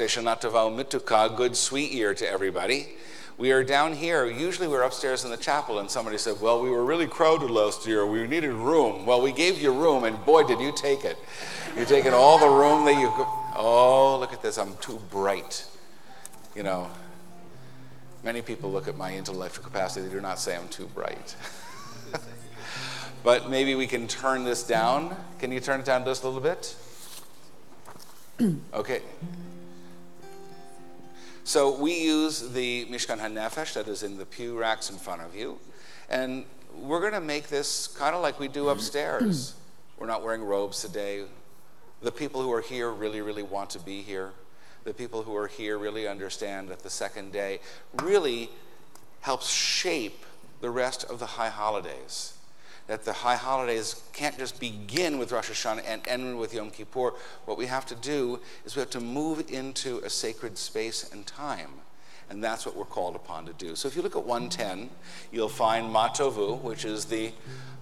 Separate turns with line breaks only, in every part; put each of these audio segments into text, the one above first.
Shana Tova Mituka, good sweet year to everybody. We are down here. Usually we're upstairs in the chapel, and somebody said, well, we were really crowded last year. We needed room. Well, we gave you room, and boy, did you take it. You've taken all the room that you could. Oh, look at this. I'm too bright. You know, many people look at my intellectual capacity. They do not say I'm too bright. But maybe we can turn this down. Can you turn it down just a little bit? Okay. So we use the Mishkan HaNefesh that is in the pew racks in front of you. And we're going to make this kind of like we do upstairs. We're not wearing robes today. The people who are here really, really want to be here. The people who are here really understand that the second day really helps shape the rest of the high holidays. That the high holidays can't just begin with Rosh Hashanah and end with Yom Kippur. What we have to do is we have to move into a sacred space and time. And that's what we're called upon to do. So if you look at 110, you'll find Matovu, which is the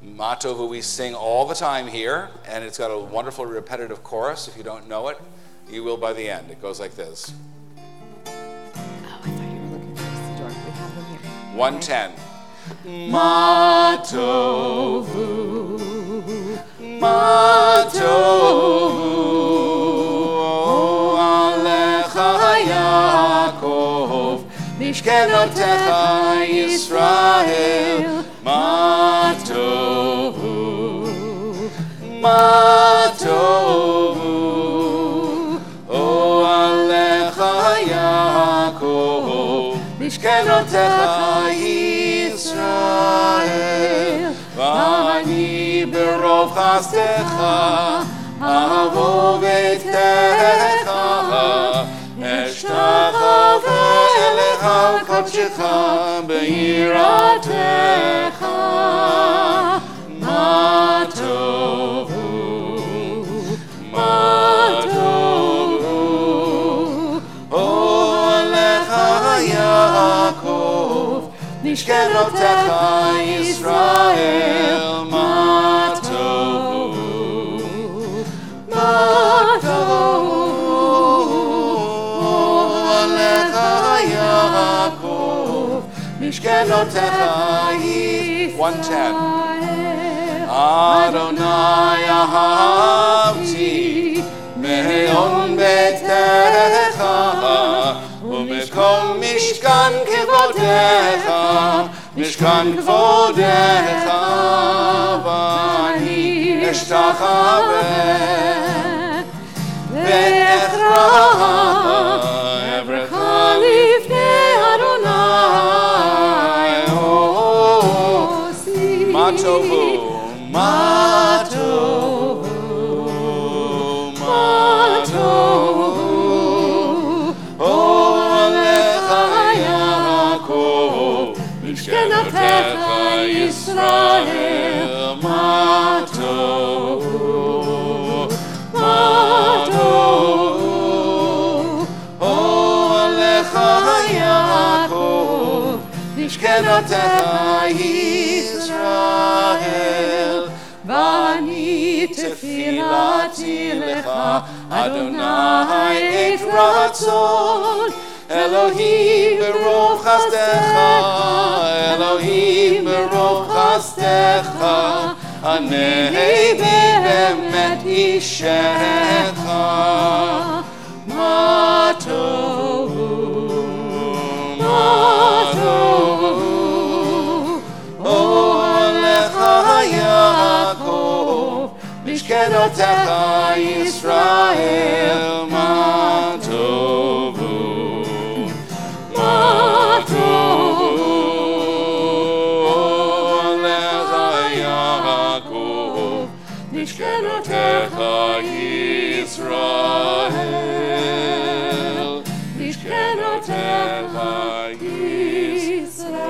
Matovu we sing all the time here. And it's got a wonderful repetitive chorus. If you don't know it, you will by the end. It goes like this.
Oh, I thought you were looking for the door. We have them here.
110. Matovu, Matovu, Alecha Yaakov, Mishkenotecha Yisrael, Matovu, Matovu, Alecha Yaakov, Mishkenotecha Yisrael, Vani berov chastecha, avo veitecha, eshtachave elecha kadshecha, beiratecha, matovu, matovu, o alecha Yaakov, Mishkenotecha Yisrael, Matovu, Matovu, Alecha Yaakov, Mishkenotecha Yisrael. 110. Adonai ahavti, me'on betecha, ומקום משכן כבודך, משכן כבודך, ואני אשתחווה, ואכרע עברך לפני אדוני, עושי. מה טובו, מה טובו, מה טובו. Mishkenotecha Yisrael, Matovu, Matovu, Alecha Yaakov, Mishkenotecha Yisrael, Vani tefilati lecha, Adonai et ratzon, Elohim berov chastecha, Elohim berov chastecha, anei be'emet ishecha, matovu, matovu, o alecha Yaakov, mishkenotecha Yisrael, matovu. Mishkenotecha Yisrael, Mishkenotecha Yisrael.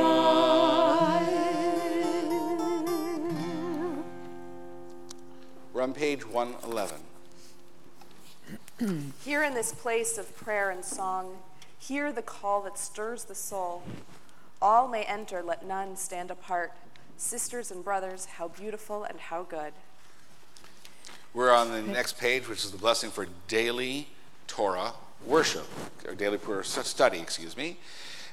We're on page 111.
Here in this place of prayer and song, hear the call that stirs the soul. All may enter, let none stand apart. Sisters and brothers, how beautiful and how good.
We're on the next page, which is the blessing for daily Torah. worship, our daily prayer study,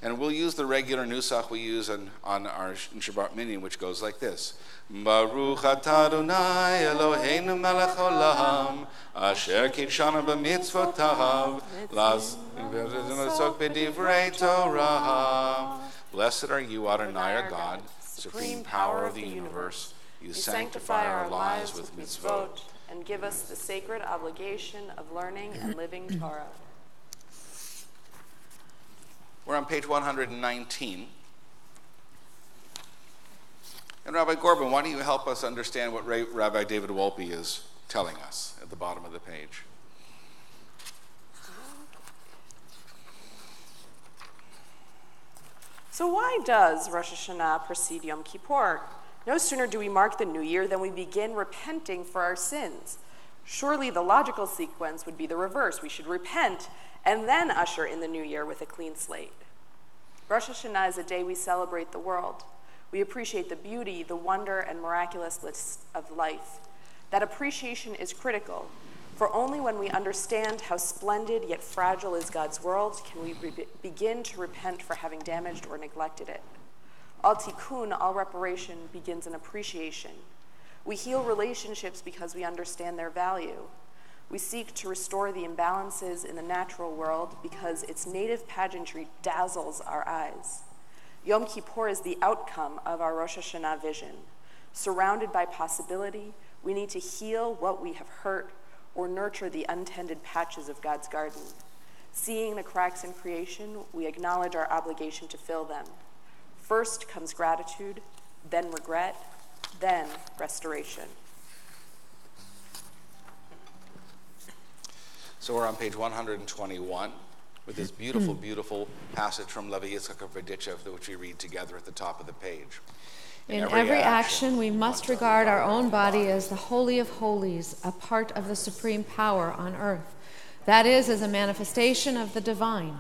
And we'll use the regular nusach we use on our Shabbat Minyan, which goes like this. Baruch atah Adonai Eloheinu melech olam, asher kitshanu b'mitzvotav, לעסוק b'divrei Torah. Blessed are you, Adonai, our God, supreme power of the universe. You sanctify our lives with mitzvot,
and give us the sacred obligation of learning and living Torah.
We're on page 119. And Rabbi Gorban, why don't you help us understand what Rabbi David Wolpe is telling us at the bottom of the page?
So why does Rosh Hashanah precede Yom Kippur? No sooner do we mark the new year than we begin repenting for our sins. Surely the logical sequence would be the reverse. We should repent and then usher in the new year with a clean slate. Rosh Hashanah is a day we celebrate the world. We appreciate the beauty, the wonder, and miraculousness of life. That appreciation is critical, for only when we understand how splendid yet fragile is God's world can we begin to repent for having damaged or neglected it. All tikkun, all reparation, begins in appreciation. We heal relationships because we understand their value. We seek to restore the imbalances in the natural world because its native pageantry dazzles our eyes. Yom Kippur is the outcome of our Rosh Hashanah vision. Surrounded by possibility, we need to heal what we have hurt or nurture the untended patches of God's garden. Seeing the cracks in creation, we acknowledge our obligation to fill them. First comes gratitude, then regret, then restoration.
So we're on page 121 with this beautiful, beautiful passage from Levi Yitzchak of Berdichev, which we read together at the top of the page.
In every action, we must regard our own body as the Holy of Holies, a part of the supreme power on earth. That is, as a manifestation of the divine.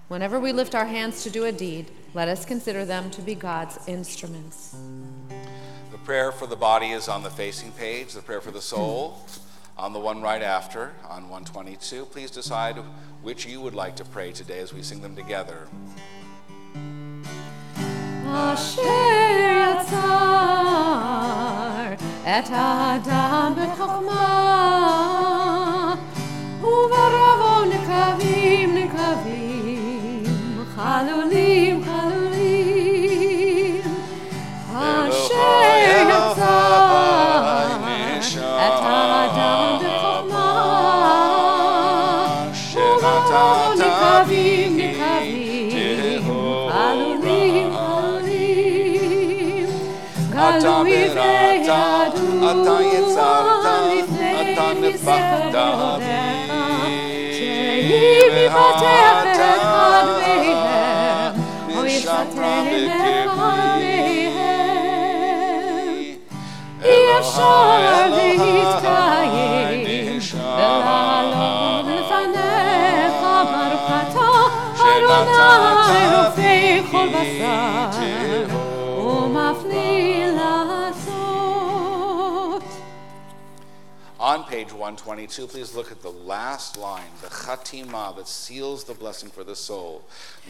Whenever we lift our hands to do a deed, let us consider them to be God's instruments.
The prayer for the body is on the facing page. The prayer for the soul on the one right after, on 122. Please decide which you would like to pray today as we sing them together.
Asher yatzar et ha'adam b'chokhmah u'baravo nekavim chalulim Asher yatzar et ha'adam b'chokhmah u'baravo nekavim
אתה בראת, אתה יצרת, אתה נפחת בי, ואתה נשמה בקרבי. אי אפשר להתקיים, ולעלות לפניך ברוך אתה, אדוני רופא כל בשר, ומפליא. On page 122, please look at the last line, the chatima that seals the blessing for the soul.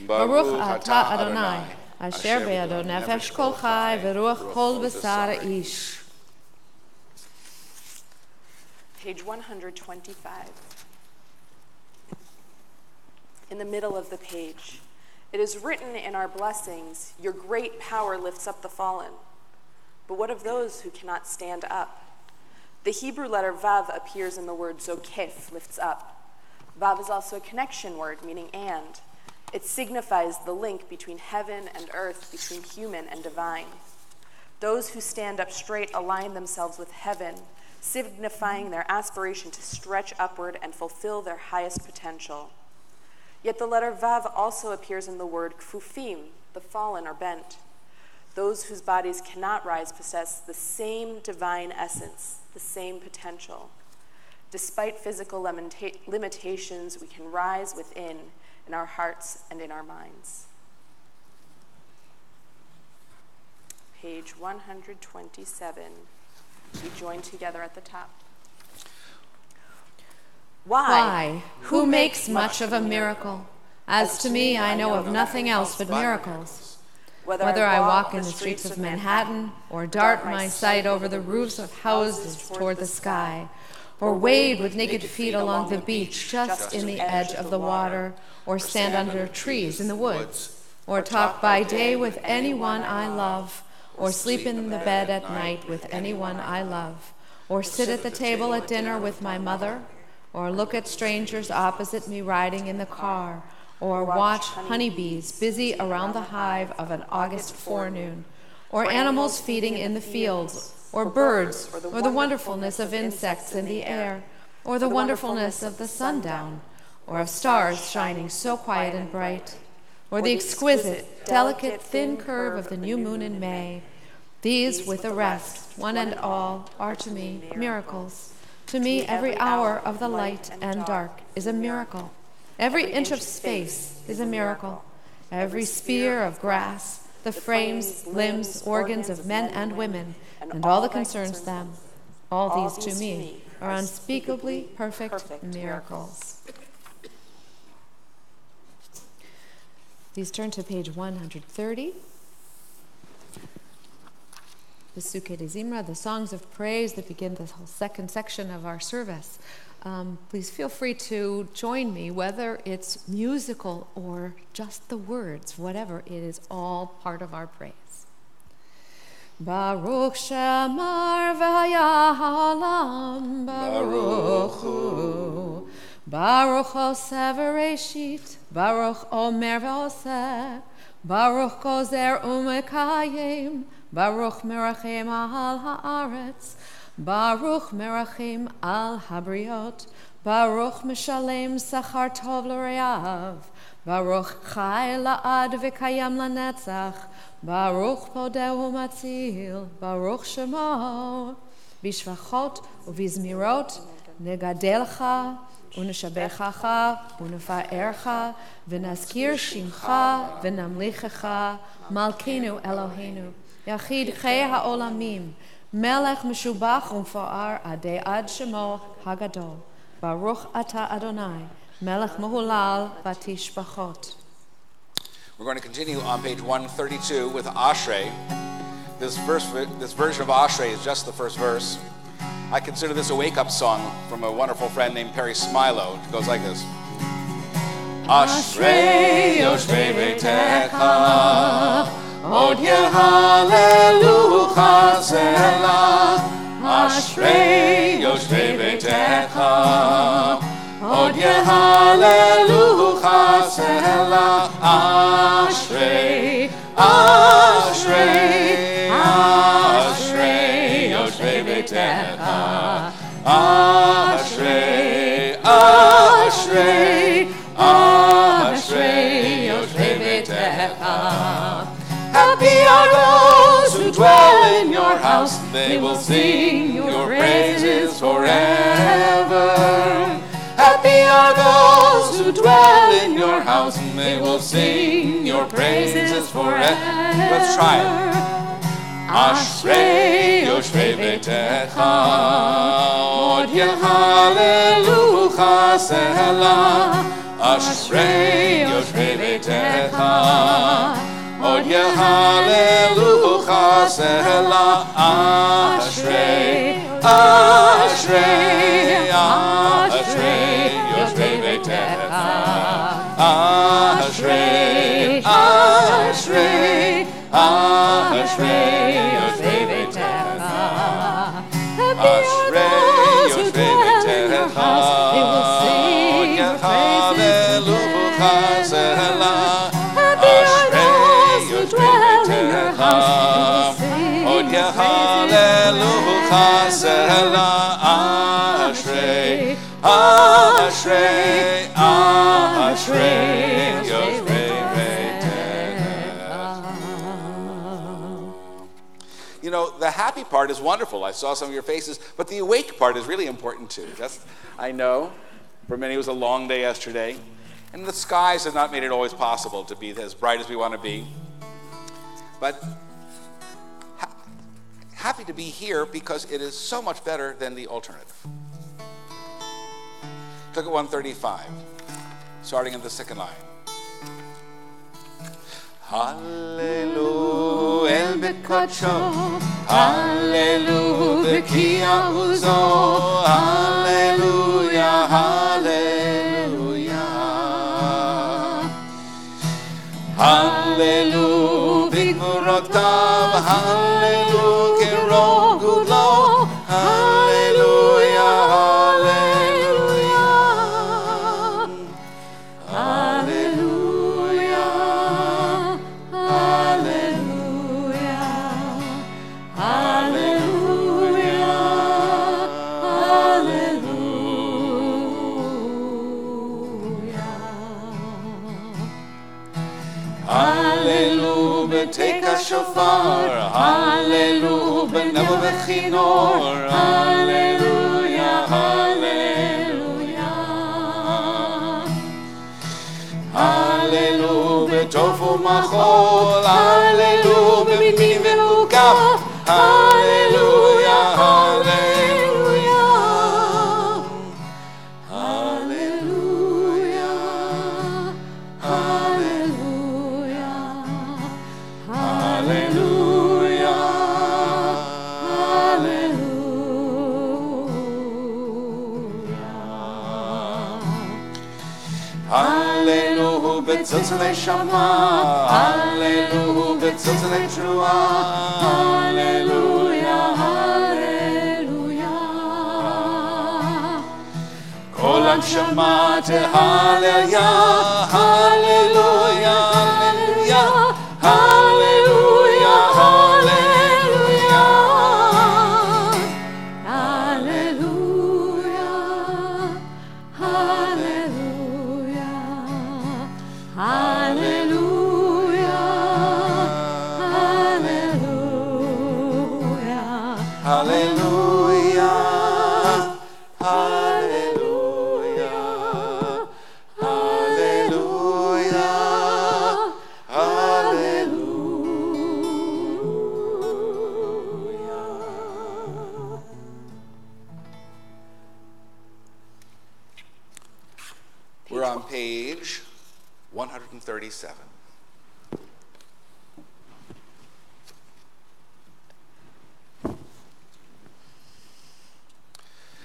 Baruch atah Adonai, asher be'ado nefesh kol chai v'ruach kol basar ish.
Page 125. In the middle of the page, it is written in our blessings, your great power lifts up the fallen. But what of those who cannot stand up? The Hebrew letter Vav appears in the word zokef, lifts up. Vav is also a connection word, meaning and. It signifies the link between heaven and earth, between human and divine. Those who stand up straight align themselves with heaven, signifying their aspiration to stretch upward and fulfill their highest potential. Yet the letter Vav also appears in the word kfufim, the fallen or bent. Those whose bodies cannot rise possess the same divine essence, the same potential. Despite physical limitations, we can rise within, in our hearts and in our minds. Page 127. We join together at the top.
Why? Who makes much of a miracle? As to me, I know of nothing else but miracles. Whether I walk in the streets of Manhattan, or dart my sight over the roofs of houses toward the sky, or wade with naked feet along the beach just in the edge of the water, or stand under trees in the woods, or talk by day with anyone I love, or sleep in the bed at night with anyone I love, or sit at the table at dinner with my mother, or look at strangers opposite me riding in the car, or watch honeybees busy around the hive of an August forenoon, or animals feeding in the fields, or birds, or the wonderfulness of insects in the air, or the wonderfulness of the sundown, or of stars shining so quiet and bright, or the exquisite, delicate, thin curve of the new moon in May. These, with the rest, one and all, are to me miracles. To me, every hour of the light and dark is a miracle. Every inch of space is a miracle. Every spear of grass, the frames, limbs, organs of men and women, and all that concerns them, all these to me are unspeakably perfect miracles. Please turn to page 130. The Sukkah de Zimra, the songs of praise that begin the whole second section of our service. Please feel free to join me, whether it's musical or just the words, whatever, it is all part of our praise. Baruch Shemar v'haya ha'olam, Baruch Hu, Baruch Oseh v'reshit, Baruch Omer v'oseh, Baruch Gozer u'mekayim, Baruch merachem al haaretz, Baruch merachim al habriot, Baruch mishalem sachar tov l'reav, Baruch chai la'ad v'kayam lanetzach, Baruch podeh u'matzil, Baruch shemo, bishvachot uvizmirot negadelcha, u'neshabechacha, u'nefa'ercha, v'nazkir shimcha, v'namlichecha, malkeinu Eloheinu, Yachid chei ha'olamim, Melech Meshubach Umfa'ar Adei Ad Shemo Hagadol. Baruch Ata Adonai, Melech Mahulal Vatishbachot.
We're going to continue on page 132 with Ashrei. This version of Ashrei is just the first verse. I consider this a wake-up song from a wonderful friend named Perry Smilo. It goes like this. Ashrei Yoshvei Beitecha Od Yehalelu Chazela, Ashrei Yoshvei Beitecha, Od Yehalelu Chazela, Ashrei, Ashrei, Ashrei Yoshvei Beitecha, Ashrei, Ashrei, Ashrei Yoshvei Beitecha. Happy are those who dwell in your house, they will sing your praises forever. Happy are those who dwell in your house, they will sing your praises forever. Let's try it. Ashrei Yoshvei Beitecha, Od Yehalelu Chazela, Ashrei Yoshvei Beitecha, Od Yehalelu Chazela, Ashrei, Ashrei, Ashrei Yoshvei Beitecha, Ashrei, Ashrei, Ashrei Yoshvei Beitecha, Ashrei Yoshvei Beitecha, Od Yehalelu Chazela, Od Yehalelu Chazela, Ashrei, Ashrei, Ashrei Yoshvei Beitecha. You know, the happy part is wonderful. I saw some of your faces, but the awake part is really important too. I know, for many it was a long day yesterday, and the skies have not made it always possible to be as bright as we want to be. But happy to be here because it is so much better than the alternative. Look at 135, starting in the second line. Hallelu el bekadsho, Hallelu bekia uzo, Hallelujah, Hallelujah. Hallelu bigvurotav, Hallelu kerom gudlo, Hallelujah, Hallelujah. Hallelujah, Hallelujah, Hallelujah, Hallelujah. Hallelujah, take a shofar, Hallelujah, never bechinor, Hallelujah, Hallelujah. Hallelujah, tofu machol, Hallelujah, mini v'mukaf, Hallelujah, Hallelujah. Hallelujah, Hallelujah, Hallelujah, Hallelujah. Hallelujah, betzilzalei Shema, Hallelujah, betzilzalei Trua, Hallelujah, Hallelujah. Kol hanshama tehallel, Hallelujah, Hallelujah, Hallelujah, Hallelujah. Hallelujah, Hallelujah, Hallelujah, Hallelujah, Hallelujah, Hallelujah, Hallelujah, Hallelujah. We're on page 137.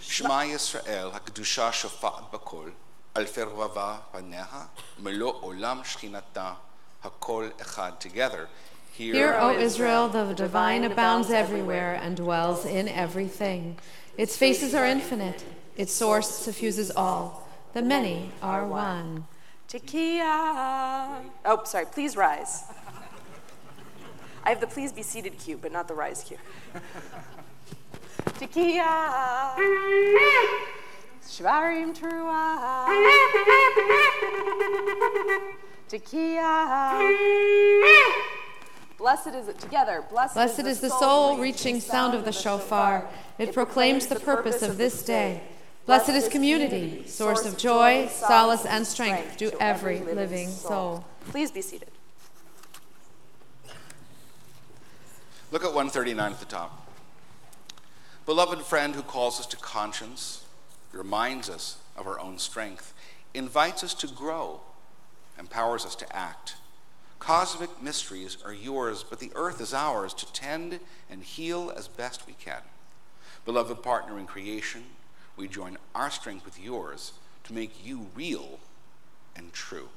Shema Yisrael, HaKadusha shofat bakol, alfi rvava paneha, melo olam shchinata, hakol echad together.
Hear, O Israel, the divine abounds everywhere and dwells in everything. Its faces are infinite. Its source suffuses all. The many are one.
Tekiah. Oh, sorry, please rise. I have the please be seated cue, but not the rise cue. Tekiah. Shvarim Trua. Tekiah. Blessed is it together.
Blessed is the soul-reaching sound of the shofar. It proclaims the purpose of this day. Blessed is community, source of joy, solace, and strength to every living soul.
Please be seated.
Look at 139 at the top. Beloved friend who calls us to conscience, reminds us of our own strength, invites us to grow, empowers us to act. Cosmic mysteries are yours, but the earth is ours to tend and heal as best we can. Beloved partner in creation, we join our strength with yours to make you real and true.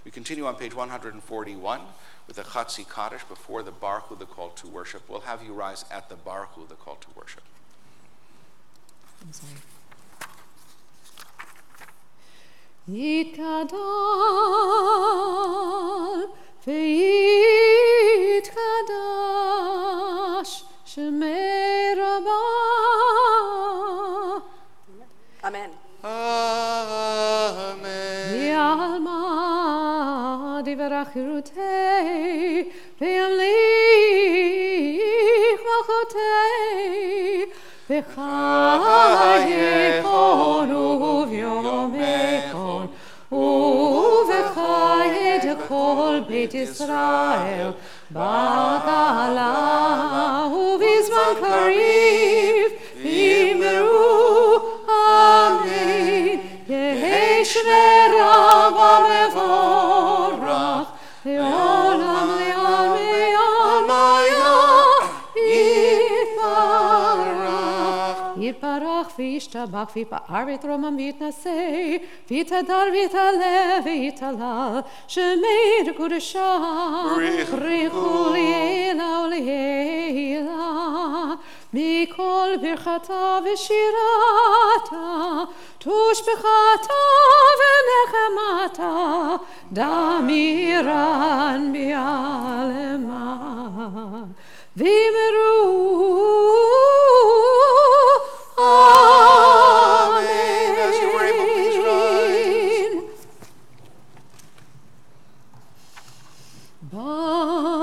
We continue on page 141 with the Chatzi Kaddish before the Baruch Hu, the call to worship. We'll have you rise at the Baruch Hu, the call to worship.
I'm sorry. Yitkadal ve'yitkadash Shemei Rabbah.
Amen.
Amen.
Yalma divrach hirutei ve'yamlich malchotei v'chayechon uvyomechon uv'chayed kol Beit Yisrael ba'gala uv'izman kariv v'imru Amen. yishtabach v'pa'ar v'tromam v'yitnaseh v'yitadar v'yitaleh v'yitalal shemei d'kudashah b'richu li'ela u'li'ela mikol birchata v'shirata tushbechata v'nechemata damiran bi'alema v'imru Amen.
As you were able, please rise.
Baruch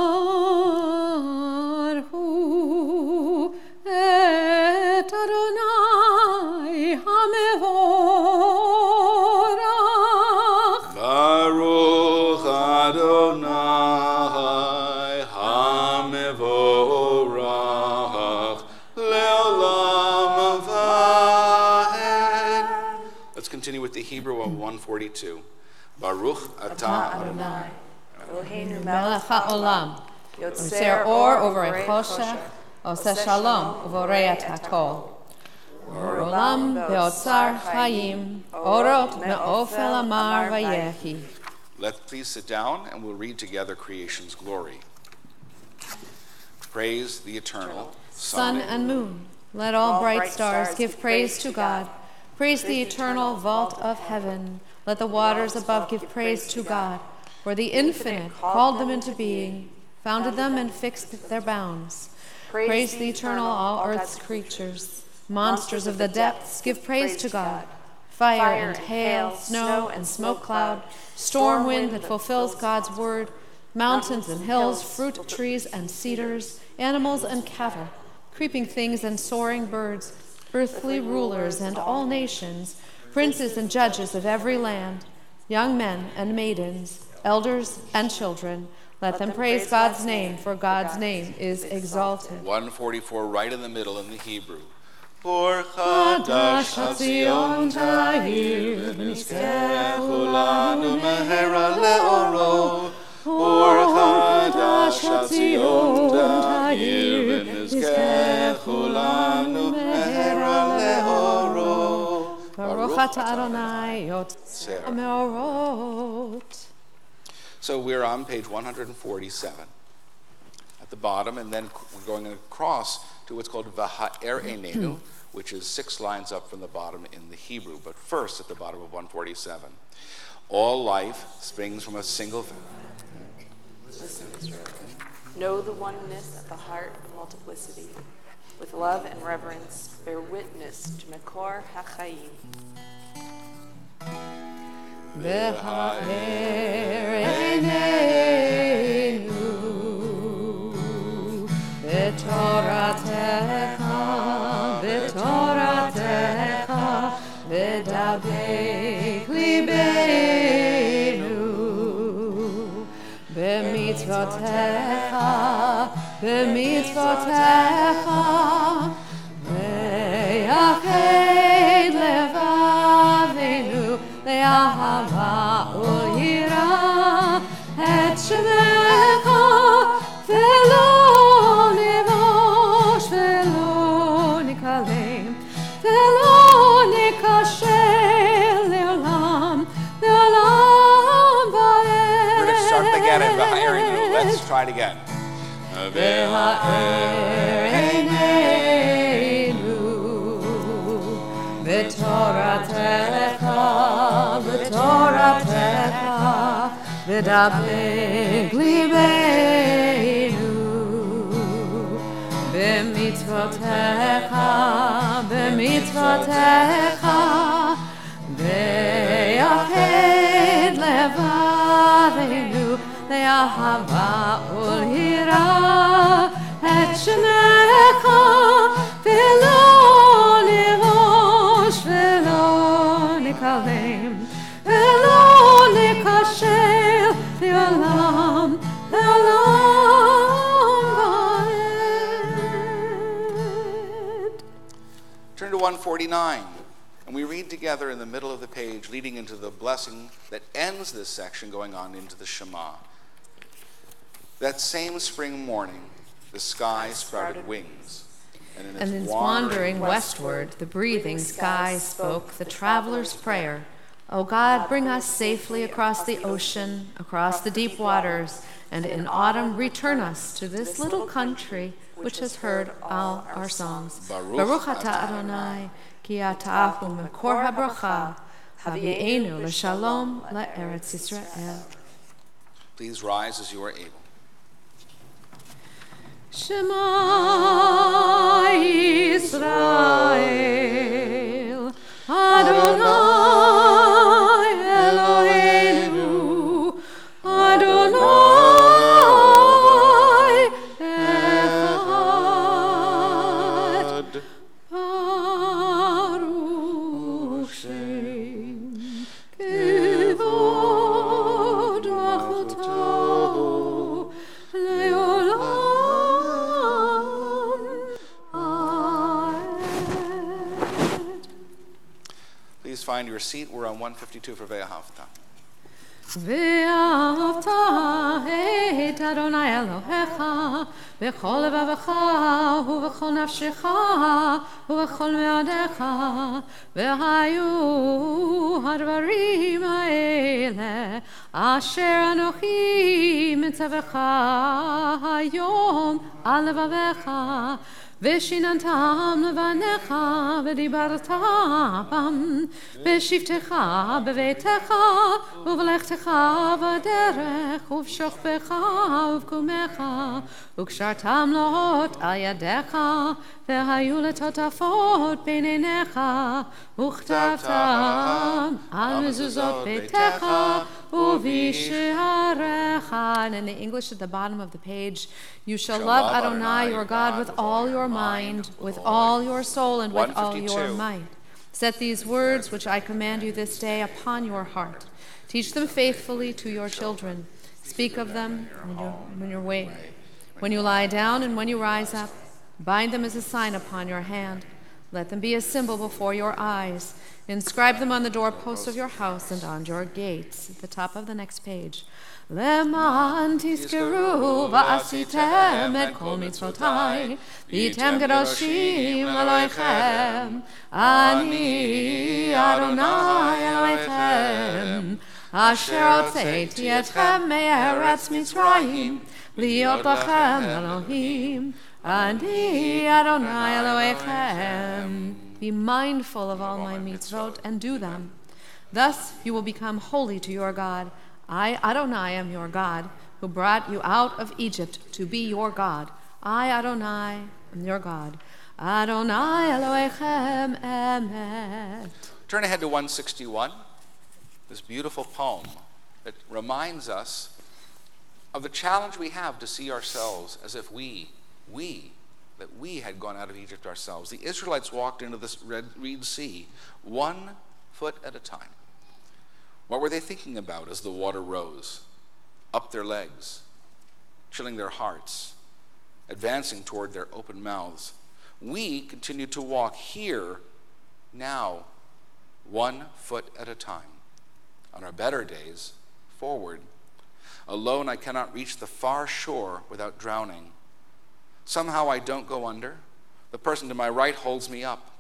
et Adonai hamevorach.
Baruch Adonai hamevorach le'olam va'ed. Let's continue with the Hebrew of 142. Baruch atah Adonai.
Eloheinu
Melech ha'olam. Yotzer or uvorei choshech. Oseh shalom uvorei et hakol. Olam beotzar chayim. Orot me'ofel amar vayehi.
Let's please sit down and we'll read together creation's glory. Praise the eternal
Sun and moon, let all bright stars give praise to God. Praise the eternal vault of heaven. Let the waters above give praise to God. For the infinite called them into being, founded them and fixed their bounds. Praise the eternal, all earth's creatures. Monsters of the depths, give praise to God. Fire and hail, snow and smoke cloud, storm wind that fulfills God's word, mountains and hills, fruit trees and cedars, animals and cattle, creeping things and soaring birds, earthly rulers and all nations, princes and judges of every land, young men and maidens, elders and children. Let them praise God's name, for God's name is exalted.
144 right in the middle in the Hebrew. For Kaddish Hatzion Tahir V'nizkechu lanu mehera le'oro. For Kaddish Hatzion Tahir V'nizkechu lanu mehera le'oro.
Baruch atah Adonai yotzer ha'meorot.
So we're on page 147 at the bottom, and then we're going across to what's called V'ha'er Einenu, which is 6 lines up from the bottom in the Hebrew. But first, at the bottom of 147, all life springs from a single.
Listen, Israel. Know the oneness at the heart of multiplicity. With love and reverence, bear witness to Mekor HaChaim.
V'ha'er Einenu v'toratecha v'dabek libeinu b'mitzvotecha v'yached levavenu le'ahava u'yira et shemecha ve'lo nivosh ve'lo nikalem ve'lo nikashel le'olam va'ed.
We're going to start again at V'ha'er Einenu. Let's try it again.
V'ha'er Einenu v'toratecha v'dabek libeinu b'mitzvotecha v'yached levavenu le'ahava u'yira et shemecha ve'lo nivosh ve'lo nikalem ve'lo nikashel le'olam va'ed.
Turn to 149, and we read together in the middle of the page, leading into the blessing that ends this section, going on into the Shema. That same spring morning, the sky sprouted wings,
And in its wandering westward, the breathing sky spoke the traveler's prayer. O God, bring us safely across the ocean, across the deep waters, and in autumn return us to this little country which has heard all our songs. Baruch atah Adonai, ki atah hu mekor habracha, havi'enu l'shalom la'eretz Yisrael.
Please rise as you are able.
Shema Yisrael, Adonai Eloheinu, Adonai Echad, Baruch Shem, Kevod Rachoto, Leolam.
Please find your seat. We're on 152 for Ve'ahavta.
Ve'ahavta et Adonai Elohecha b'chol levavecha u'b'chol nafshecha u'b'chol me'adecha ve'hayu hadvarim ha'ele asher anochi mitzavecha hayom al levavecha ושיננתם לבניך ודיברתם בשבתך בביתך ובלכתך בדרך ובשוכבך ובקומך וקשרתם לאות על ידיך והיו לטוטפות בין עיניך וכתבתם על מזוזות ביתך ובשעריך. And in the English at the bottom of the page, you shall love Adonai your God with all your mind, with all your soul, and with all your might. Set these words which I command you this day upon your heart. Teach them faithfully to your children. Speak of them when you're awake, when you lie down and when you rise up. Bind them as a sign upon your hand. Let them be a symbol before your eyes. Inscribe them on the doorposts of your house and on your gates. At the top of the next page. Leman tizkeru va'asitem et kol mitzvotai v'yitem kadoshim Elohechem ani Adonai Elohechem asher hotzeiti etchem me'eretz Mitzrayim liot lachem Elohim ani Adonai Elohechem. Be mindful of all my mitzvot and do them. Thus you will become holy to your God. I, Adonai, am your God, who brought you out of Egypt to be your God. I, Adonai, am your God. Adonai Elohechem emet.
Turn ahead to 161, this beautiful poem that reminds us of the challenge we have to see ourselves as if we had gone out of Egypt ourselves. The Israelites walked into this Red Sea 1 foot at a time. What were they thinking about as the water rose? Up their legs, chilling their hearts, advancing toward their open mouths. We continue to walk here, now, 1 foot at a time. On our better days, forward. Alone I cannot reach the far shore without drowning. Somehow I don't go under. The person to my right holds me up.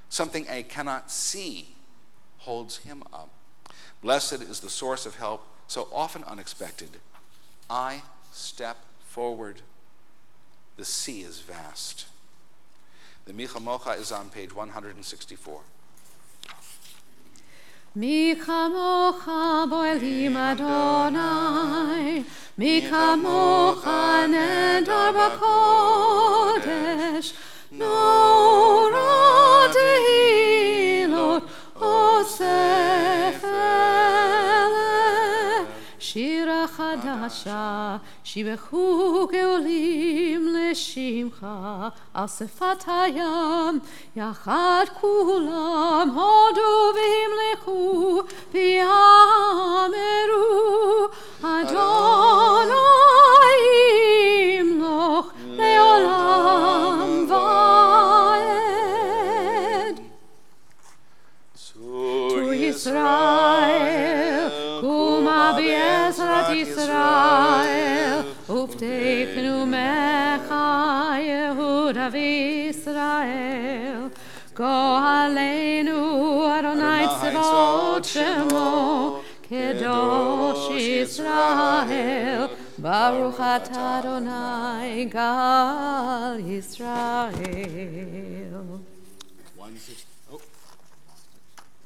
Something I cannot see holds him up. Blessed is the source of help, so often unexpected. I step forward. The sea is vast. The Micha Mocha is on page 164.
Mi kamocha bo'elim Adonai, mi kamocha nedar b'kodesh, nora tehilot osef ele, shira chadasha, shibechu geolim leshimcha, al sefat hayam, yachad kulam hodu v'himlechu, v'yameru Adonai imloch leolam va'ed. To Yisrael, kuma בעזרת ישראל, ובטחנו מך יהודה וישראל. גואלנו אדוני צבאות שמו, קדוש ישראל, ברוך אתה אדוני גאל ישראל.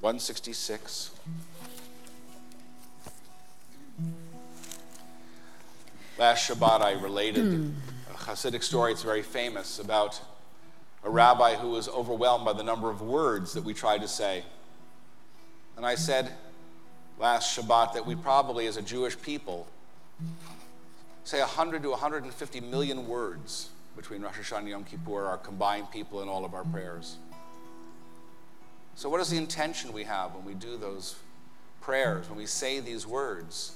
166. Last Shabbat I related a Hasidic story. It's very famous about a rabbi who was overwhelmed by the number of words that we tried to say. And I said last Shabbat that we probably, as a Jewish people, say 100 to 150 million words between Rosh Hashanah and Yom Kippur, our combined people in all of our prayers. So what is the intention we have when we do those prayers, when we say these words?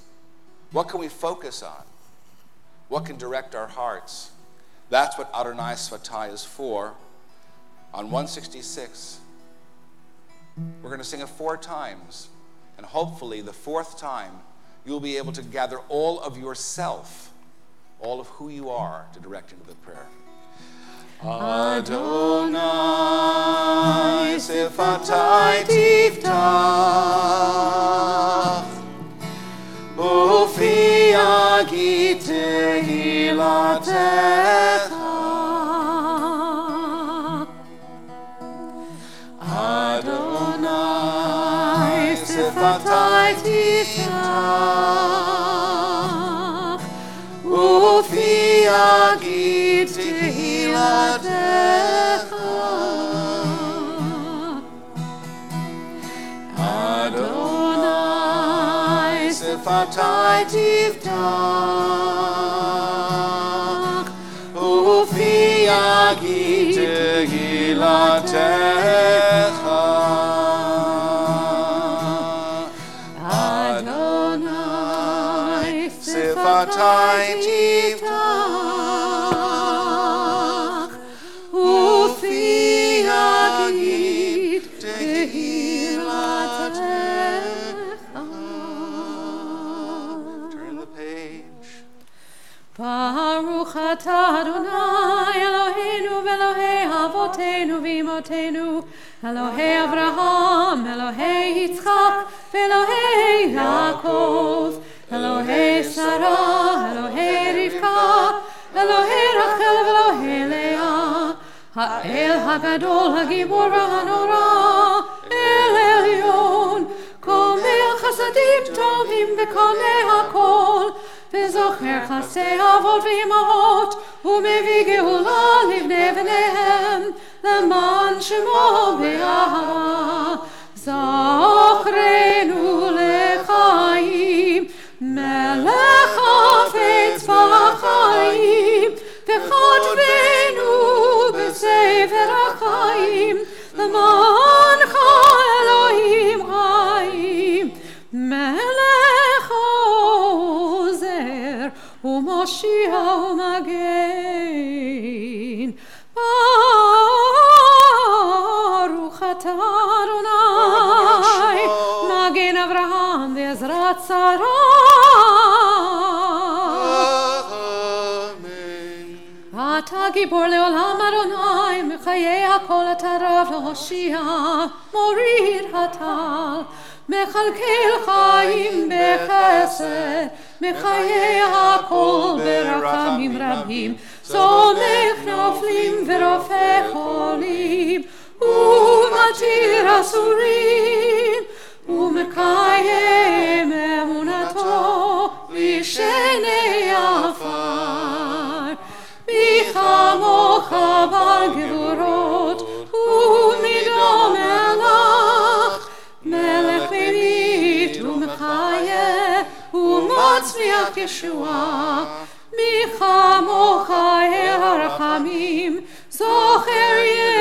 What can we focus on? What can direct our hearts? That's what Adonai Svatai is for. On 166, we're going to sing it 4 times. And hopefully the 4th time, you'll be able to gather all of yourself, all of who you are, to direct into the prayer. Adonai Sifatai Tiftach Ufi Agit Tehilatecha Adonai Sifatai Tiftach Ufi Agit Tehilatecha Adonai Sifatai Tiftach Ufi Agit Tehilatecha Adonai Sifatai Tiftach Ufi Agit Tehilatecha. Turn the page.
Baruch atah Adonai Eloheinu v'Elohei Avotenu v'Imotenu, Elohei Avraham, Elohei Yitzchak, v'Elohei Yaakov, Elohei Sarah, Elohei Rivka, Elohei Rachel v'Elohei Leah, Ha'el HaGadol HaGibor v'Hanora, El Elyon, Komel Chasadim Tovim v'Konei HaKol, וזוכר חסי אבות ואמהות, ומביא גאולה לבני בניהם, למען שמו באהבה. זוכרנו לחיים, מלך חפץ בחיים, וכתבנו בספר החיים, למענך אלוהים חיים. מלך עוזר ומושיע ומגן, ברוך אתה אדוני מגן אברהם ועזרת שרה. אתה גיבור לעולם אדוני, מחיי הכל אתה רב להושיע, מוריד הטל, מכלכל חיים בחסד, מחיי הכל ברחמים רבים, סומך נופלים ורופא חולים, ומתיר אסורים, ומקיים אמונתו לשני עפר. מי כמוך בעל גבורות, ומידו מלך, מלך ברית ומחיה, ומצמיח ישועה. מי כמוך אל הרחמים, זוכר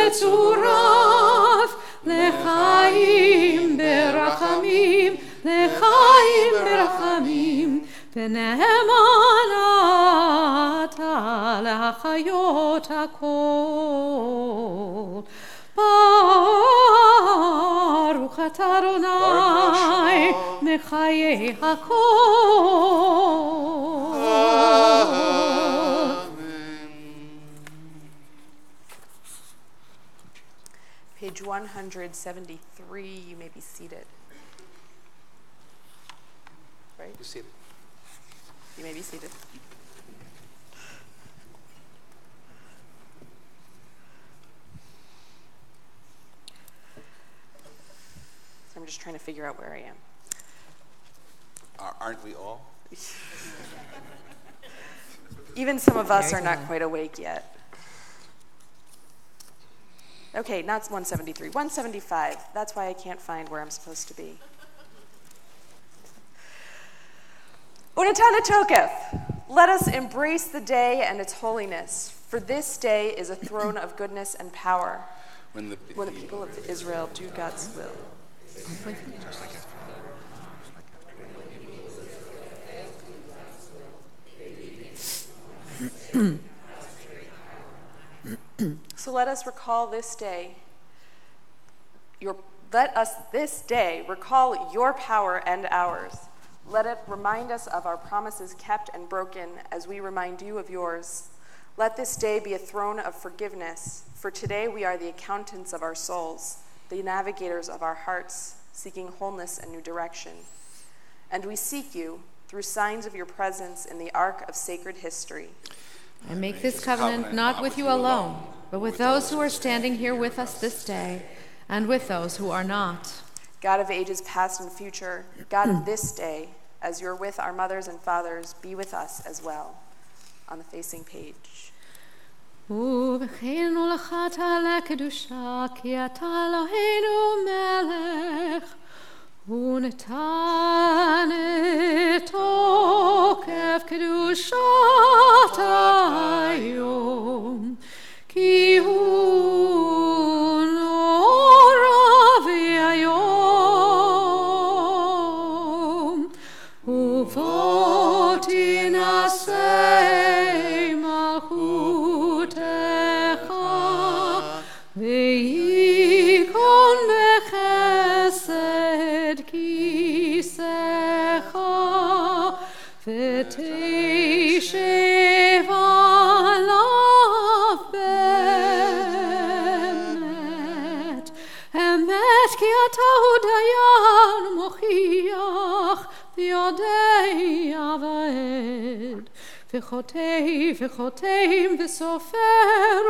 יצוריו, לחיים ברחמים, לחיים ברחמים, ונאמן אתה להחיות הכל. ברוך אתה אדוני מחיי הכל.
Page 173, you may be seated. Right?
You're seated.
You may be seated. So I'm just trying to figure out where I am.
Aren't we all?
Even some of us are not quite awake yet. Okay, not 173, 175. That's why I can't find where I'm supposed to be. Unatana Tokef. Let us embrace the day and its holiness, for this day is a throne of goodness and power. When the people of Israel do God's will. So let us recall this day. Let us this day recall your power and ours. Let it remind us of our promises kept and broken as we remind you of yours. Let this day be a throne of forgiveness, for today we are the accountants of our souls, the navigators of our hearts, seeking wholeness and new direction. And we seek you through signs of your presence in the arc of sacred history.
I make this covenant not with you alone, but with those who are standing here with us this day, and with those who are not.
God of ages past and future, God of this day, as you're with our mothers and fathers, be with us as well. On the facing page.
ובכן ולכת לקדושה, כי אתה אלוהינו מלך, ונתן את תוקף קדושת היום, כי הוא נורא והיום, ובוא תנשא מלכותך, וייכון בחסד כיסאך, ותשב עליו באמת, אמת כי אתה הוא דיין מוכיח ויודע ועד, וחותם וסופר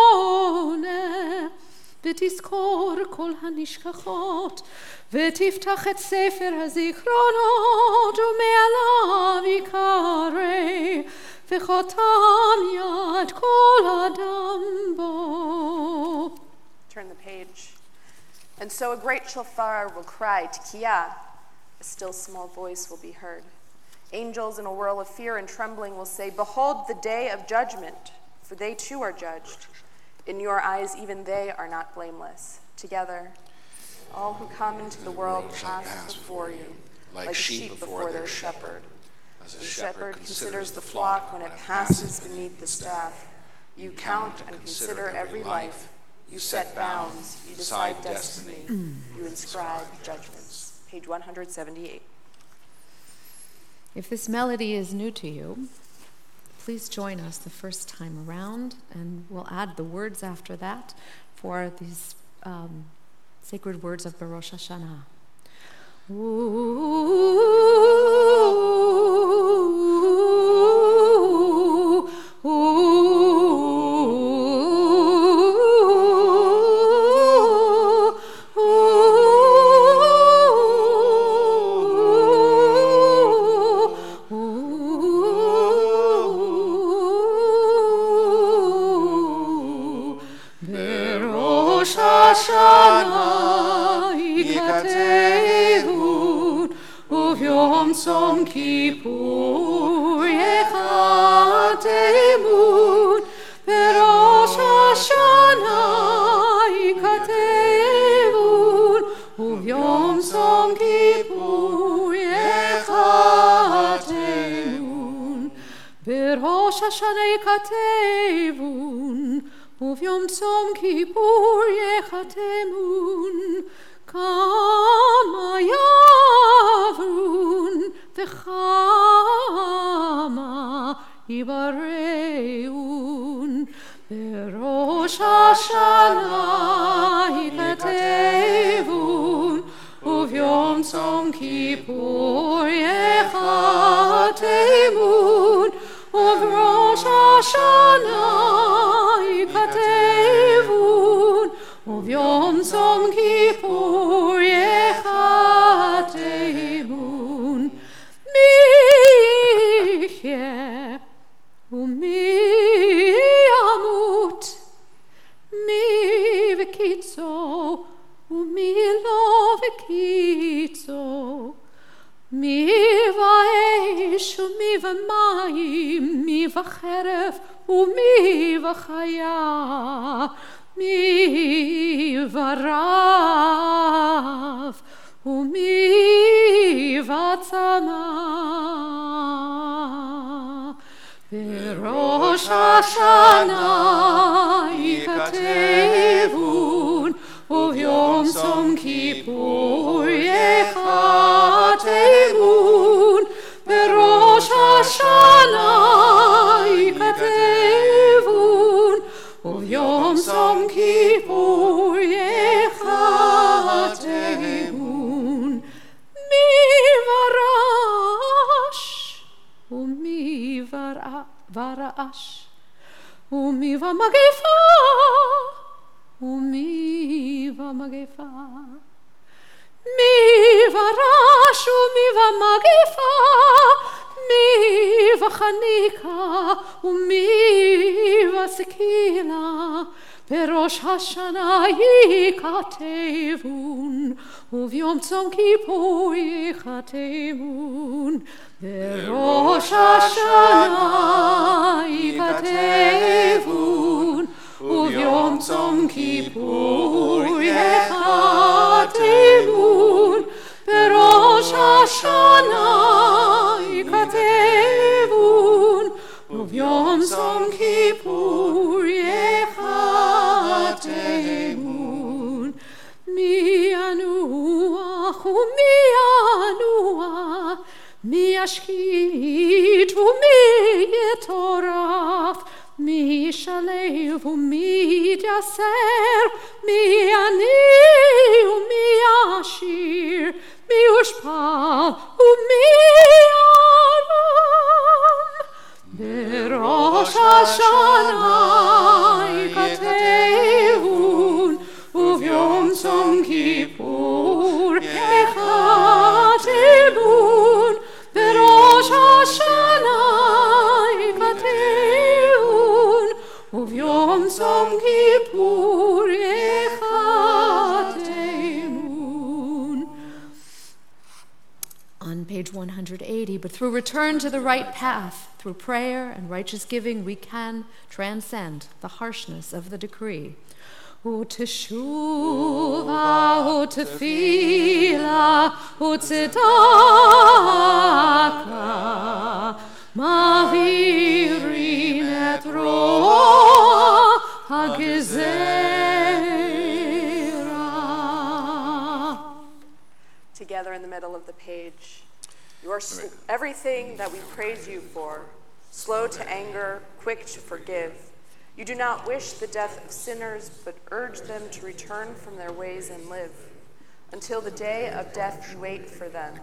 ומונה, ותזכור כל הנשכחות, ותפתח את ספר הזיכרונות, ומעליו יקרא, וחותם יד כל אדם בו.
Turn the page. And so a great shofar will cry, Tekiah, a still small voice will be heard. Angels in a whirl of fear and trembling will say, behold the day of judgment, for they too are judged. In your eyes even they are not blameless. Together, all who come into the world pass before you, like sheep before their shepherd. As a shepherd considers the flock when it passes beneath the staff, you count and consider every life. You set bounds, you decide destiny, you inscribe judgments. Page 178.
If this melody is new to you, please join us the first time around, and we'll add the words after that for these sacred words of Rosh Hashanah. Som Kippur yechatemun beRosh Hashanah yikatevun uvyom Som Kippur yechatemun beRosh Hashanah yikatevun uvyom Som Kippur yechatemun Kama yavrun v'chama yibareun Berosh Hashanah yikatevun Uvyom Tzom Kippur yechatemun Uvrosh Hashanah yikatevun Uvyom Tzom Kippur yechatemun Mi yeh umi yamut Mi v'kitzo umi lo v'kitzo Mi v'esh umi v'mayim Mi v'cheref umi v'chaya Mi v'rav umi v'tzama Rosh Hashanah yikatevun Uvyom Tzom Kippur yechatemun Berosh Hashanah yikatevun Uvyom Tzom Kippur yechatemun Mi varash umi vara'ash umi v'magefa umi v'magefa mi varash umi v'magefa mi v'chanika umi v'sekila Berosh Hashanah yikatevun Uvyom Tzom Kippur yikatevun Berosh Hashanah yikatevun Uvyom Tzom Kippur yikatevun Berosh Hashanah yikatevun Uvyom Tzom Kippur yechatemun Mi anuach umi anuach Mi ashkit umi yetoraf Mi shalev umi yaser Mi ani umi ashir Mi ushpal umi aram Berosh Hashanah yikatevun Uvyom Tzom Kippur yechatemun Berosh Hashanah yikatevun Uvyom Tzom Kippur yechatemun On page 180, but through return to the right path, through prayer and righteous giving, we can transcend the harshness of the decree. Uteshuva, utefila, utzedaka, mavirin et roh hagezerah.
Together in the middle of the page. You are everything that we praise you for, slow to anger, quick to forgive. You do not wish the death of sinners, but urge them to return from their ways and live. Until the day of death you wait for them.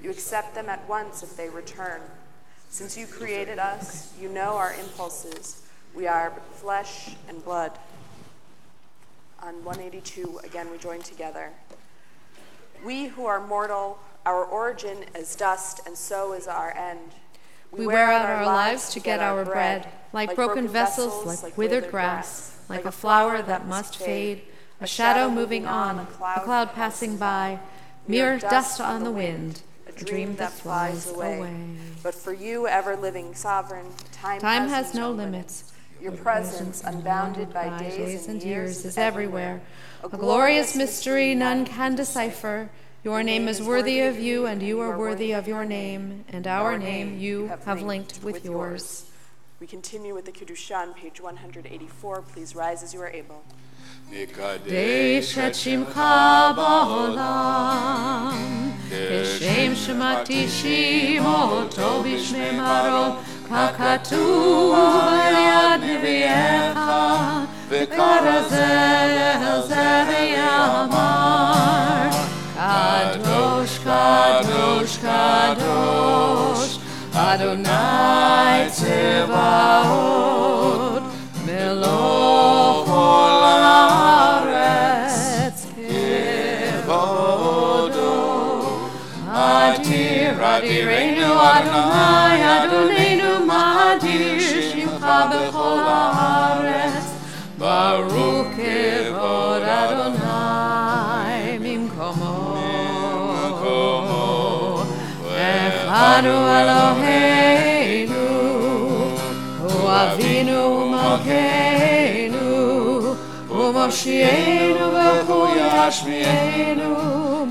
You accept them at once if they return. Since you created us, you know our impulses. We are but flesh and blood. On 182, again, we join together. We who are mortal, our origin is dust, and so is our end.
We wear out our lives to get our bread, like broken vessels, like withered grass, like a flower that must fade, a shadow moving on, a cloud passing by, mere dust on the wind, a dream that flies away.
But for you, ever-living sovereign, time
has no limits.
Your presence, unbounded by days and years, is everywhere.
A glorious mystery none can decipher. Your name is worthy of you, and you are worthy of your name, and our name you have linked with yours.
We continue with the Kedusha, page 184. Please rise as you are able.
נקדש את שמך בעולם, כשם שמקדישים אותו בשמי מרום, ככתוב על יד נביאך, וכרזה זה ויאמר, קדוש, קדוש, קדוש, אדוני צבאות, מלוך הארץ כבודו. אדירנו אדוני, אדוננו מאדיר שמך בכל הארץ, ברוך כבוד אדוני ממקומו. אחד הוא אלוהינו, הוא אבינו ומלכנו, ומושיענו והוא ישמיענו,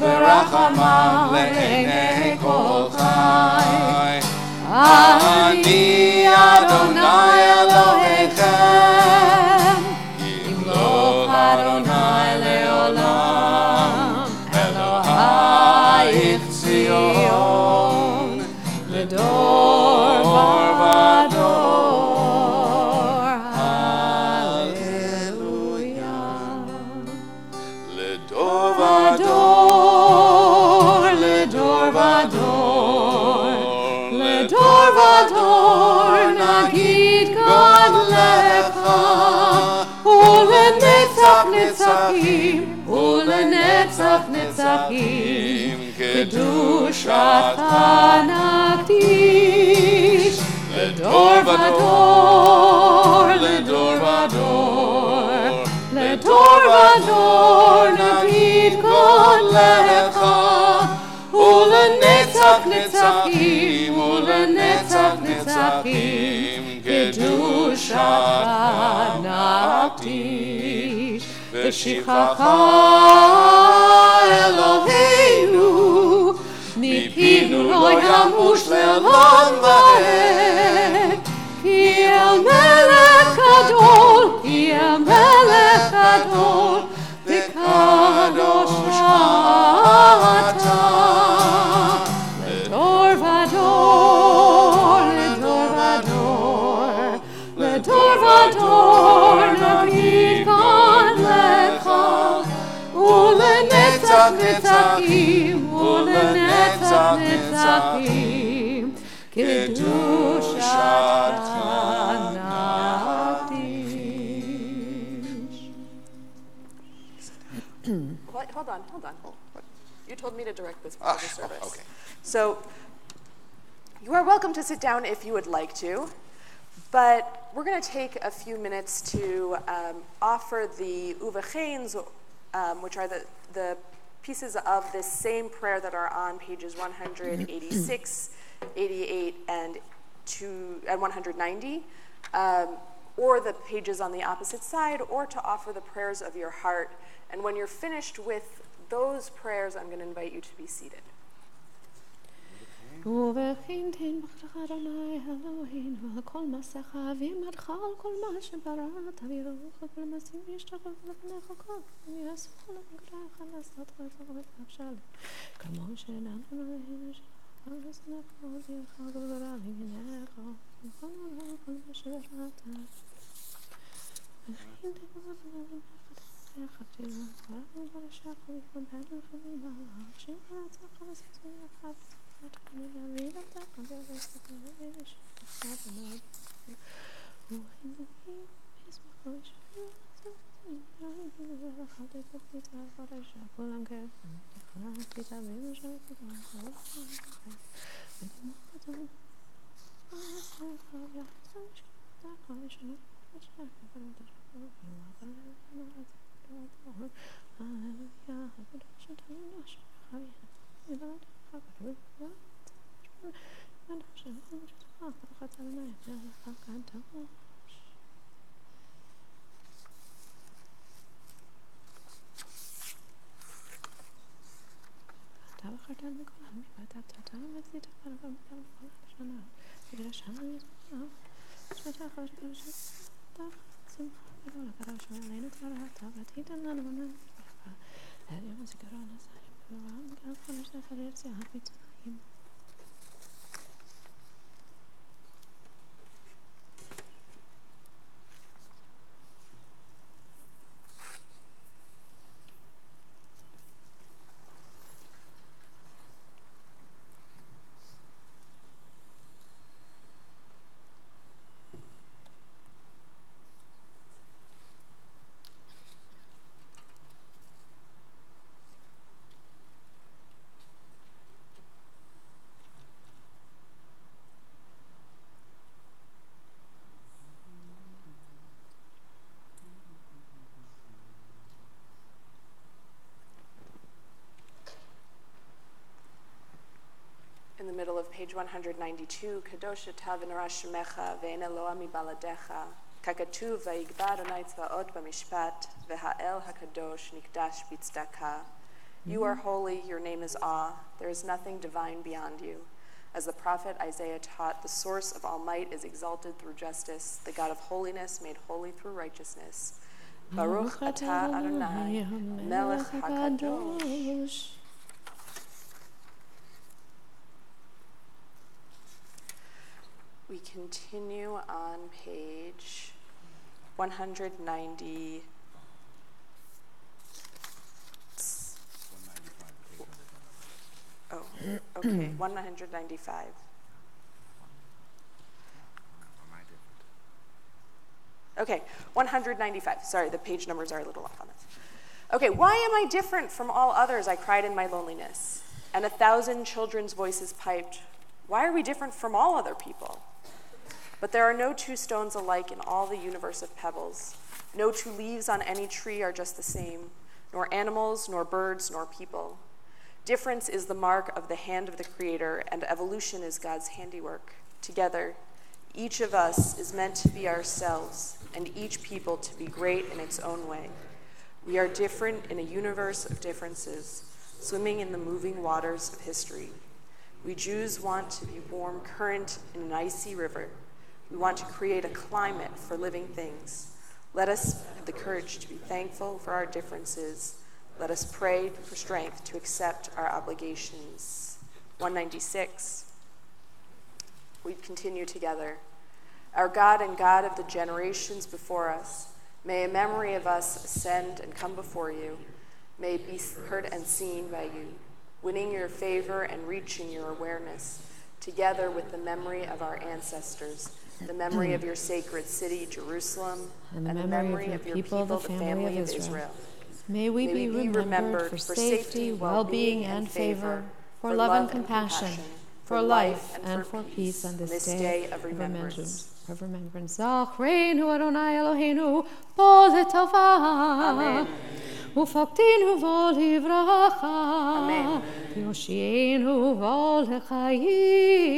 ברחמיו לעיני כל חי. אני אדוני אלוהיכם, ימלוך אדוני לעולם, אלוהיך ציון, לדור ודור. הללויה. לדור ודור, לדור ודור, לדור ודור נגיד גדלך, ולנצח נצחים, ולנצח נצחים, קדושתך נקדיש. לדור ודור, לדור ודור, לדור ודור נגיד גדלך, ולנצח נצחים, ולנצח נצחים, קדושתך נקדיש. ושבחך אלוהינו, מפינו לא ימוש לעולם ועד, כי אל מלך גדול, כי אל מלך גדול, וקדוש אתה. לדור ודור, לדור ודור, לדור ודור נגיד גדלך, ולנצח נצחים, ולנצח נצחים, קדושתך נקדיש.
Hold on. You told me to direct this part of the service.
Okay.
So you are welcome to sit down if you would like to, but we're going to take a few minutes to offer the uvachains, which are the pieces of this same prayer that are on pages 186, 88, and 190, or the pages on the opposite side, or to offer the prayers of your heart. And when you're finished with those prayers, I'm going to invite you to be seated.
ובכן בחרך אדוני אלוהינו על כל מעשיך ועמדך על כל מה שבראת ויראוך כל מעשים וישתחוו לפניך כל ויעשו כל המקראך לעשות ותבוא תבשל כמו שנתנו עלינו שפרסנו כל דרך גדולה ממנך וכל העולם כל מה שבראת וכן תבוא חתינו קראנו ברשך ובקמפנו ובמלאך שברצך וססו יחד
In the middle of page 192, Kadosh eta v'nora shemecha ve'en Eloah mibaladecha kakatuv vayigbar Adonai tzvaot b'mishpat v'ha'el hakadosh nikdash b'tzdaka. You are holy, your name is awe. There is nothing divine beyond you. As the prophet Isaiah taught, the source of all might is exalted through justice, the God of holiness made holy through righteousness. Baruch atah Adonai, melech hakadosh. We continue on page 190. Oh, okay, 195. Okay, 195. Sorry, the page numbers are a little off on this. Okay, why am I different from all others? I cried in my loneliness. And 1,000 children's voices piped, why are we different from all other people? But there are no two stones alike in all the universe of pebbles. No two leaves on any tree are just the same, nor animals, nor birds, nor people. Difference is the mark of the hand of the Creator, and evolution is God's handiwork. Together, each of us is meant to be ourselves, and each people to be great in its own way. We are different in a universe of differences, swimming in the moving waters of history. We Jews want to be warm current in an icy river. We want to create a climate for living things. Let us have the courage to be thankful for our differences. Let us pray for strength to accept our obligations. 196. We continue together. Our God and God of the generations before us, may a memory of us ascend and come before you. May it be heard and seen by you, winning your favor and reaching your awareness, together with the memory of our ancestors, the memory of your sacred city, Jerusalem, and the memory of your people, the family of Israel.
May we be remembered for safety, well-being, and favor, for love and compassion, for life and for peace on this day of remembrance. Of remembrance. Zachreinu Adonai Eloheinu, bo letova. Ufakdinu vo livracha.
Amen.
Yoshienu vo lechayim.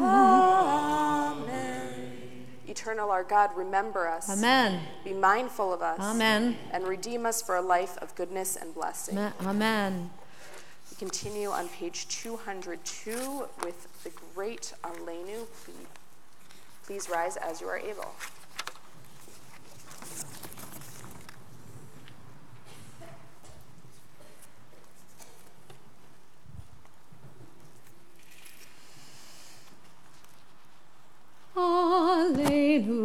Amen. Eternal our God, remember us.
Amen.
Be mindful of us.
Amen.
And redeem us for a life of goodness and blessing.
Amen.
We continue on page 202 with the great Aleinu. Please rise as you are able.
Aleinu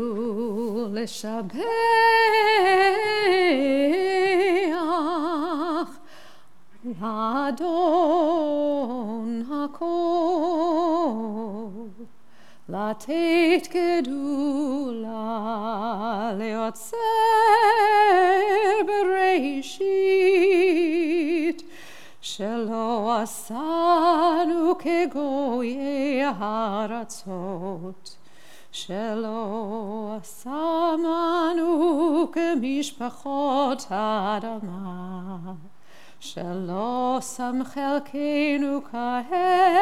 leshabeach Adon hakol Latet gedula leotzer bereishit Shelo asanu kegoye haratzot Shelo asamanu kemishpachot adama Shelo sam chelkenu kahem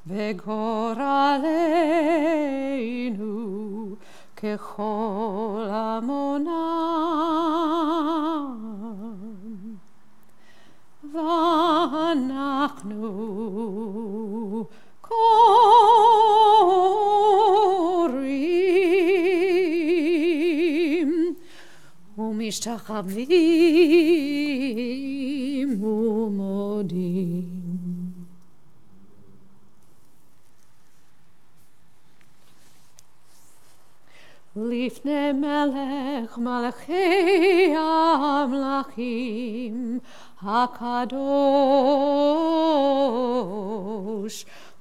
וגורלנו ככל עמונם ואנחנו כל משתחווים ומודים. לפני מלך מלכי המלכים הקדוש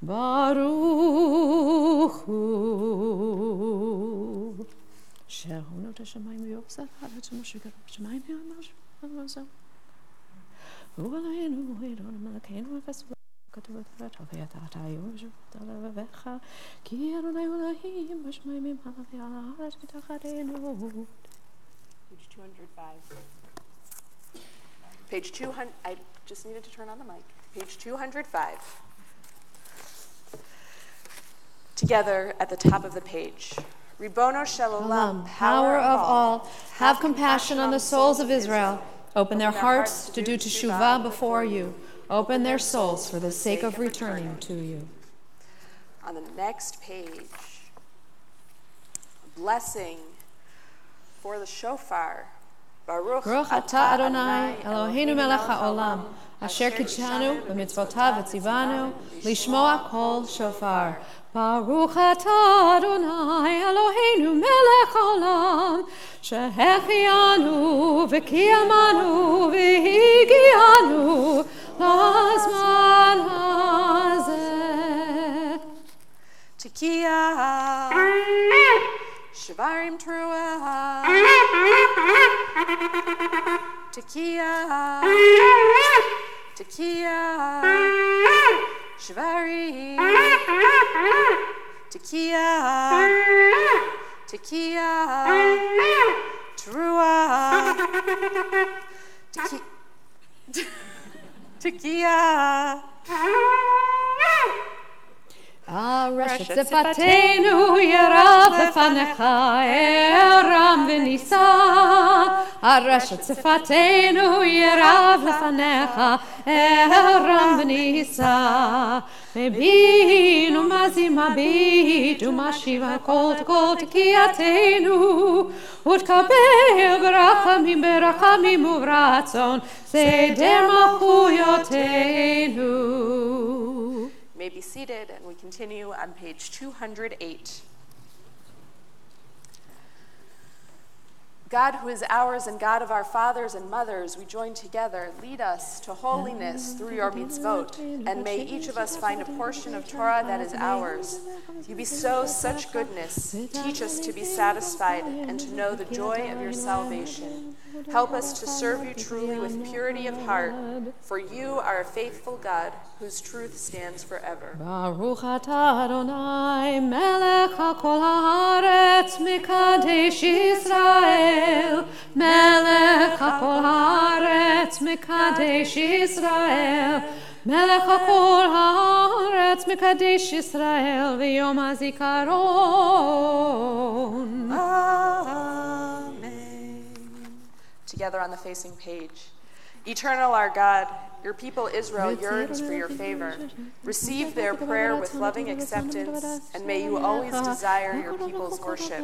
ברוך הוא. שהונות השמיים ויורסת הארץ ומשגר בשמיים יאמר זהו. הוא עלינו ואדון מלכנו ופסוק כתוב בתורת הווית אתה יושב על לבביך כי אדוני אלוהים בשמיים ממעלה ועל הארץ מתחתנו.
Page 205. Page 200. I just needed to turn on the mic. Page 205. Together at the top of the page. Ribono shel olam,
power of all, have compassion on the souls of Israel. Open their hearts to do teshuvah before you. Open their souls for the sake of returning to you.
On the next page, a blessing for the shofar. Baruch
atah Adonai Eloheinu melech haolam, asher kidshanu b'mitzvotav v'tzivanu lishmoa kol shofar. Baruch atah Adonai Eloheinu melech haolam, shehechianu v'kiyamanu v'higianu lazman hazeh.
Tekiah, Shvarim Teruah, Tekiah, Tekiah, Shvarim, Tekiah, Tekiah, Teruah, Tekiah.
הרשת שפתנו ירב לפניך, ארם ונישא. הרשת שפתנו ירב לפניך, ארם ונישא. מבין ומזים מביט ומשיב הכל תקול תקייתנו, ותקבל ברחמים ברחמים וברצון סדר מלכויותינו.
May be seated, and we continue on page 208. God, who is ours and God of our fathers and mothers, we join together. Lead us to holiness through your mitzvot, and may each of us find a portion of Torah that is ours. You bestow such goodness. Teach us to be satisfied and to know the joy of your salvation. Help us to serve you truly with purity of heart, for you are a faithful God whose truth stands forever.
Baruch atah Adonai melech hakol haaretz mikadesh Yisrael, melech hakol haaretz mikadesh Yisrael, melech hakol haaretz mikadesh Yisrael v'yom hazikaron.
Amen. Together on the facing page. Eternal our God, your people Israel yearns for your favor. Receive their prayer with loving acceptance, and may you always desire your people's worship.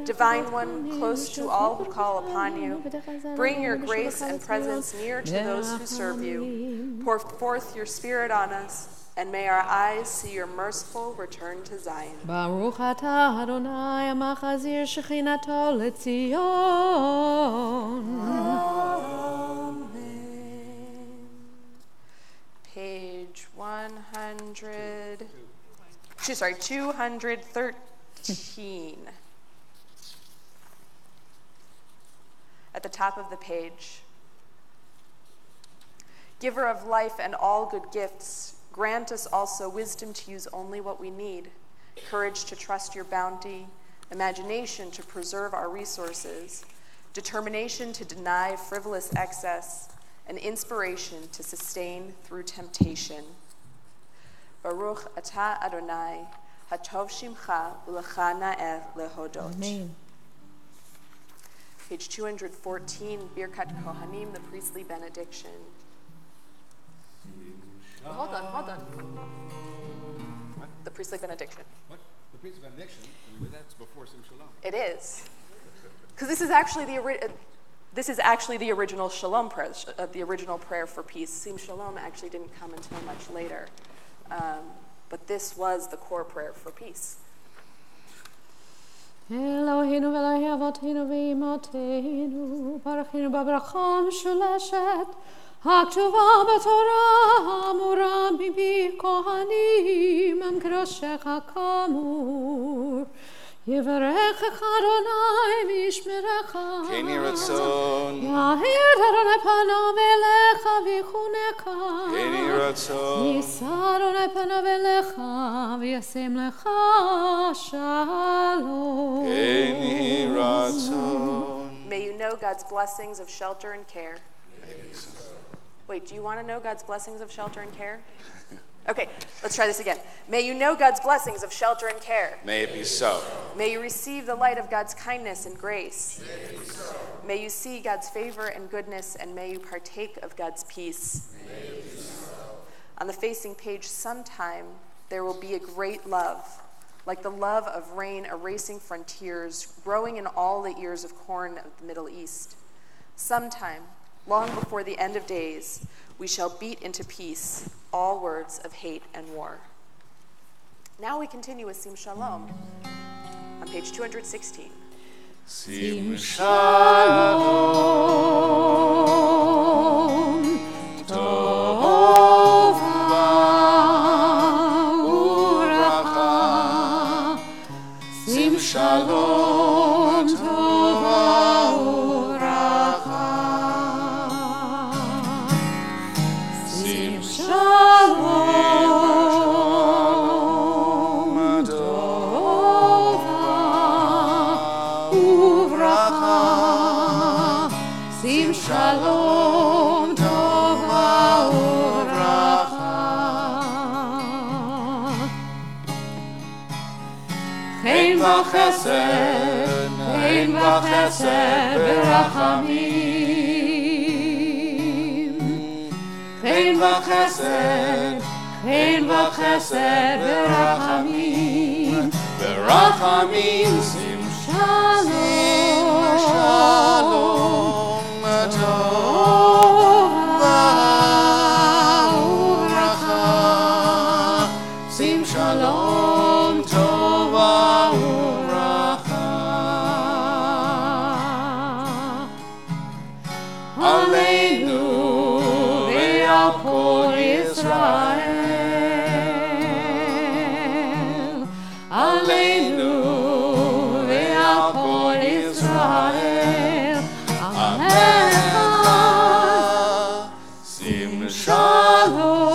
Divine One, close to all who call upon you, bring your grace and presence near to those who serve you. Pour forth your Spirit on us, and may our eyes see your merciful return to Zion.
Baruch atah Adonai amachazir shechinato leTzion.
Amen. Page 213. At the top of the page. Giver of life and all good gifts, grant us also wisdom to use only what we need, courage to trust your bounty, imagination to preserve our resources, determination to deny frivolous excess, and inspiration to sustain through temptation. Baruch atah Adonai, hatov shimcha u'lecha na'eh lehodot.
Amen.
Page 214, Birkat Kohanim, the priestly benediction. Well, hold on.
What?
The priestly benediction.
What? The priestly benediction? That's before Sim Shalom.
It is. Because this is actually the original. This is actually the original shalom prayer, the original prayer for peace. Sim Shalom actually didn't come until much later. But this was the core prayer for peace.
Eloheinu v'Elokei Avotenu v'Imotenu, Baruchinu b'bracha mishuleshet, הכתובה בתורה, אמורה מפי כהנים, המקדשך כאמור. יברכך אדוני וישמרך.
כן יהי רצון.
יאיר אדוני פניו אליך ויחונך.
כן יהי רצון.
יישא אדוני פניו אליך וישם לך שלום.
כן יהי רצון.
May you know God's blessings of shelter and care. Wait, do you want to know God's blessings of shelter and care? Okay, let's try this again. May you know God's blessings of shelter and care.
May it be so.
May you receive the light of God's kindness and grace.
May it be so.
May you see God's favor and goodness, and may you partake of God's peace.
May it be so.
On the facing page, sometime there will be a great love, like the love of rain erasing frontiers, growing in all the ears of corn of the Middle East. Sometime, long before the end of days, we shall beat into peace all words of hate and war. Now we continue with Sim Shalom on page 216.
Sim Shalom, Tova Uracha. Sim Shalom, Tova Uracha. Sim Shalom, Tova Uracha. Sim Shalom, Tova Uracha. Chen v'chesed berachamim. Chen v'chesed berachamim. Berachamim sim shalom, tova uracha. Sim shalom, tova uracha. Aleinu ve'al kol Yisrael. Aleinu ve'al kol Yisrael. Alecha. Sim shalom,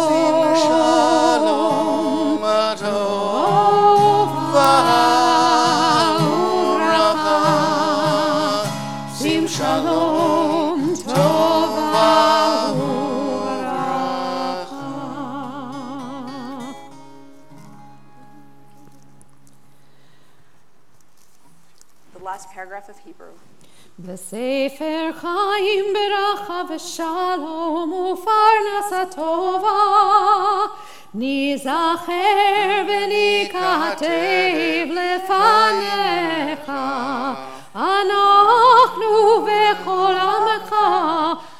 tova uracha. Sim shalom, tova uracha.
The last paragraph of Hebrew.
בספר חיים ברכה ושלום ופרנסה טובה ניזכר וניכתב לפניך אנחנו וכל עמך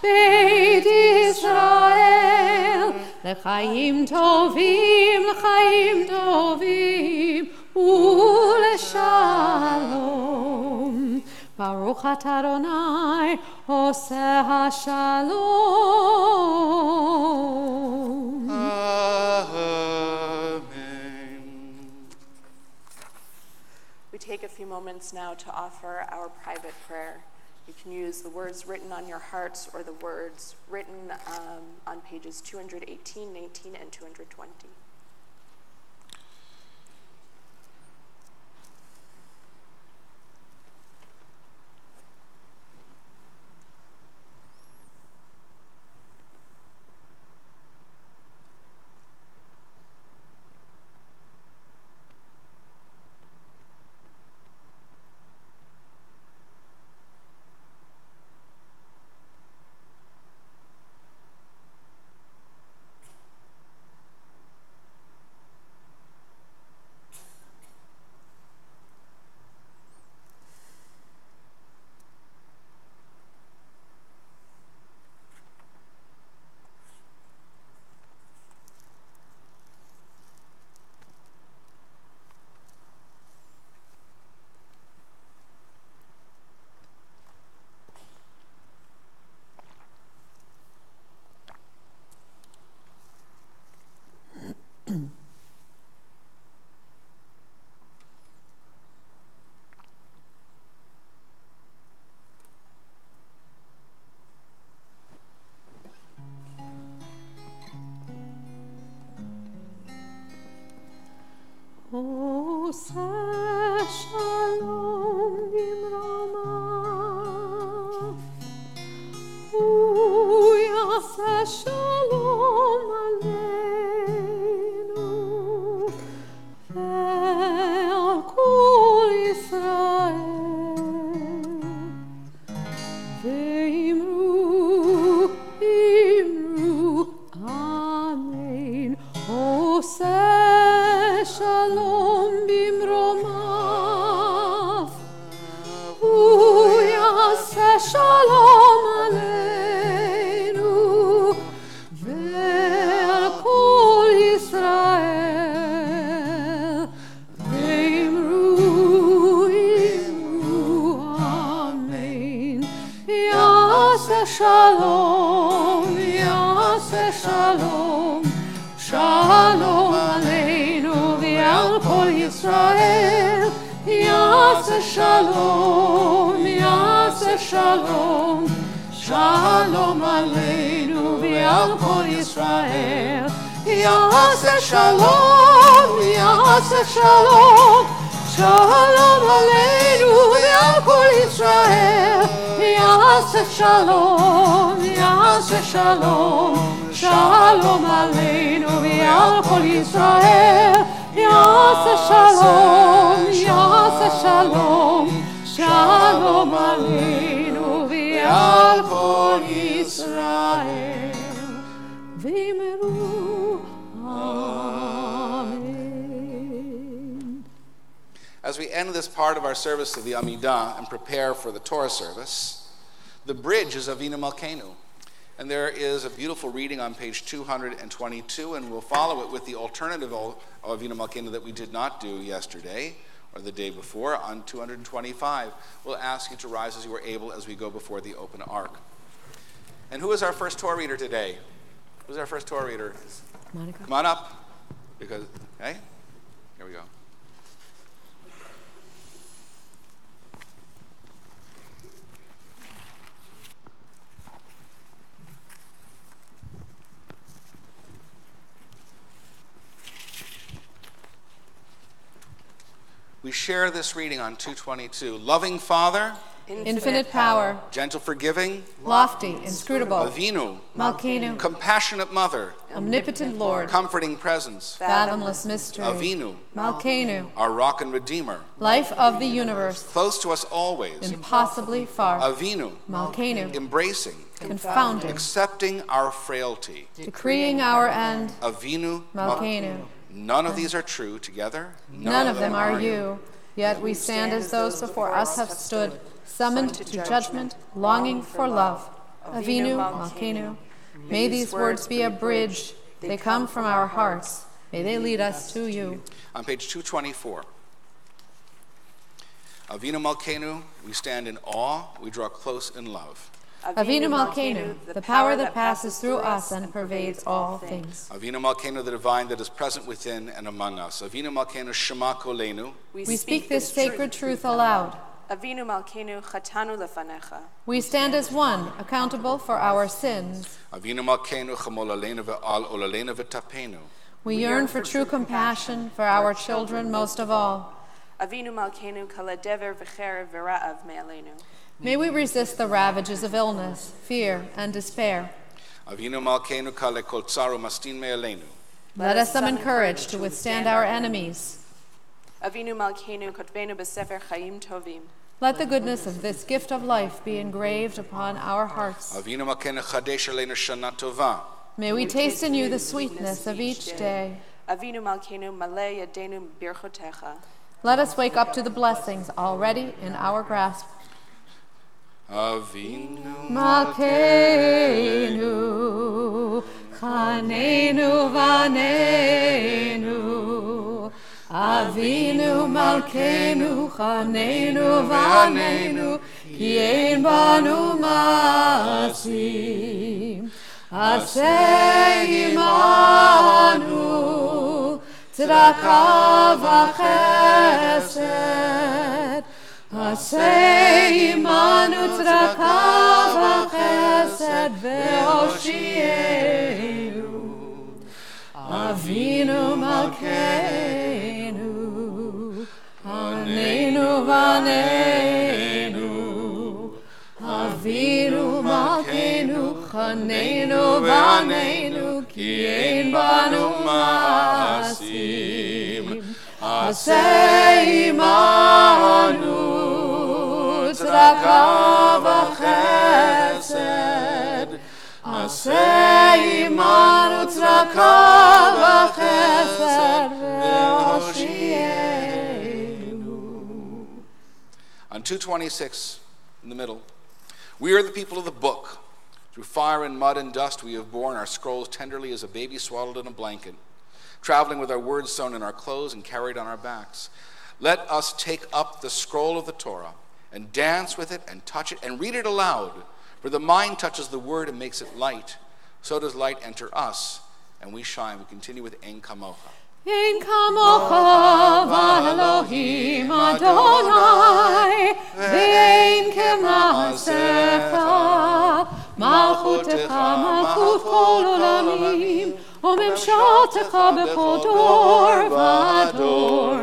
בית ישראל לחיים טובים ולשלום Baruch atah Adonai, oseh hashalom.
Amen.
We take a few moments now to offer our private prayer. You can use the words written on your hearts or the words written on pages 218, 19, and 220.
Shalom Bimromav, Yaseh Shalom Aleinu, Ve'al Kol Yisrael, Ve'imru, Amen. Oseh Shalom Bimromav, Yaseh Shalom Aleinu, Ve'al Kol Yisrael, Ve'imru, Amen. Yaseh Shalom, Yaseh Shalom, Shalom Aleinu v'al Kol Yisrael. Yaseh Shalom, Yaseh Shalom, Shalom Aleinu v'al Kol Yisrael. Yaseh Shalom, Yaseh Shalom, Shalom Aleinu v'al Kol Yisrael. Yaseh Shalom, Yaseh Shalom, Shalom Aleinu v'al Kol Yisrael. Yaseh Shalom, Yaseh Shalom, Shalom Aleinu v'al Kol Yisrael. V'yimeru, Amen.
As we end this part of our service of the Amidah and prepare for the Torah service, the bridge is Avinu Malkeinu. And there is a beautiful reading on page 222, and we'll follow it with the alternative of Avinu Malkeinu that we did not do yesterday or the day before on 225. We'll ask you to rise as you are able as we go before the open ark. And who is our first Torah reader today? Who's our first Torah reader?
Monica.
Come on up. Because, hey, here we go. We share this reading on 222. Loving Father,
Infinite power,
gentle forgiving,
lofty, inscrutable,
Avinu,
Malkeinu,
compassionate Mother,
omnipotent Lord,
comforting presence,
fathomless mystery,
Avinu,
Malkeinu,
our rock and redeemer,
life of the universe,
close to us always,
impossibly far,
Avinu,
Malkeinu,
embracing,
confounding,
accepting our frailty,
decreeing our end,
Avinu,
Malkeinu.
None of these are true together.
None of them are you. Yet we stand as those before us have stood, summoned to judgment, longing for love. Avinu, Malkeinu. May these words be a bridge. They come from our hearts. May they lead us to you.
On page 224. Avinu Malkeinu, we stand in awe, we draw close in love.
Avinu Malkeinu, the power that passes through us and pervades all things.
Avinu Malkeinu, the divine that is present within and among us. Avinu Malkeinu, Shema Kolenu.
We speak this sacred truth aloud.
Avinu Malkeinu, Chatanu lefanecha.
We stand as one, accountable for our sins.
Avinu Malkeinu, Chamol Aleinu ve'al Olalenu ve'tapenu.
We yearn for true compassion for our children most of all.
Avinu Malkeinu, Kaladever v'cherev v'ra'av me'aleinu.
May we resist the ravages of illness, fear, and despair.
Avinu Malkeinu, Kale Kol Tzaru Mastin Me'aleinu.
Let us summon courage to withstand our enemies.
Avinu Malkeinu, Kotvenu b'sefer Chaim Tovim.
Let the goodness of this gift of life be engraved upon our hearts.
Avinu Malkeinu, Chadesh Aleinu Shana Tova.
May we taste in you the sweetness of each day.
Avinu Malkeinu, Malei Yadenu Birchotecha.
Let us wake up to the blessings already in our grasp.
Avinu
Malkeinu, Chanenu Vanenu. Avinu Malkeinu, Chanenu Vanenu. Ki ein banu masim. Aseh imanu. צדקה וחסד. עשה עמנו צדקה וחסד והושיענו. אבינו מלכנו, עננו בנינו. אבינו מלכנו, חננו בנינו, כי אין בנו מעשים. עשה עמנו צדקה וחסד. עשה עמנו צדקה וחסד והושיענו.
On 226, in the middle, we are the people of the book. Through fire and mud and dust we have borne our scrolls tenderly as a baby swaddled in a blanket, traveling with our words sewn in our clothes and carried on our backs. Let us take up the scroll of the Torah and dance with it and touch it and read it aloud. For the mind touches the word and makes it light. So does light enter us, and we shine. We continue with Ein Kamocha.
Ein kamocha v'Elohim Adonai, ve'ein kema'asecha, malchutecha malchut kol olamim, u'memshaltecha bechol dor v'dor.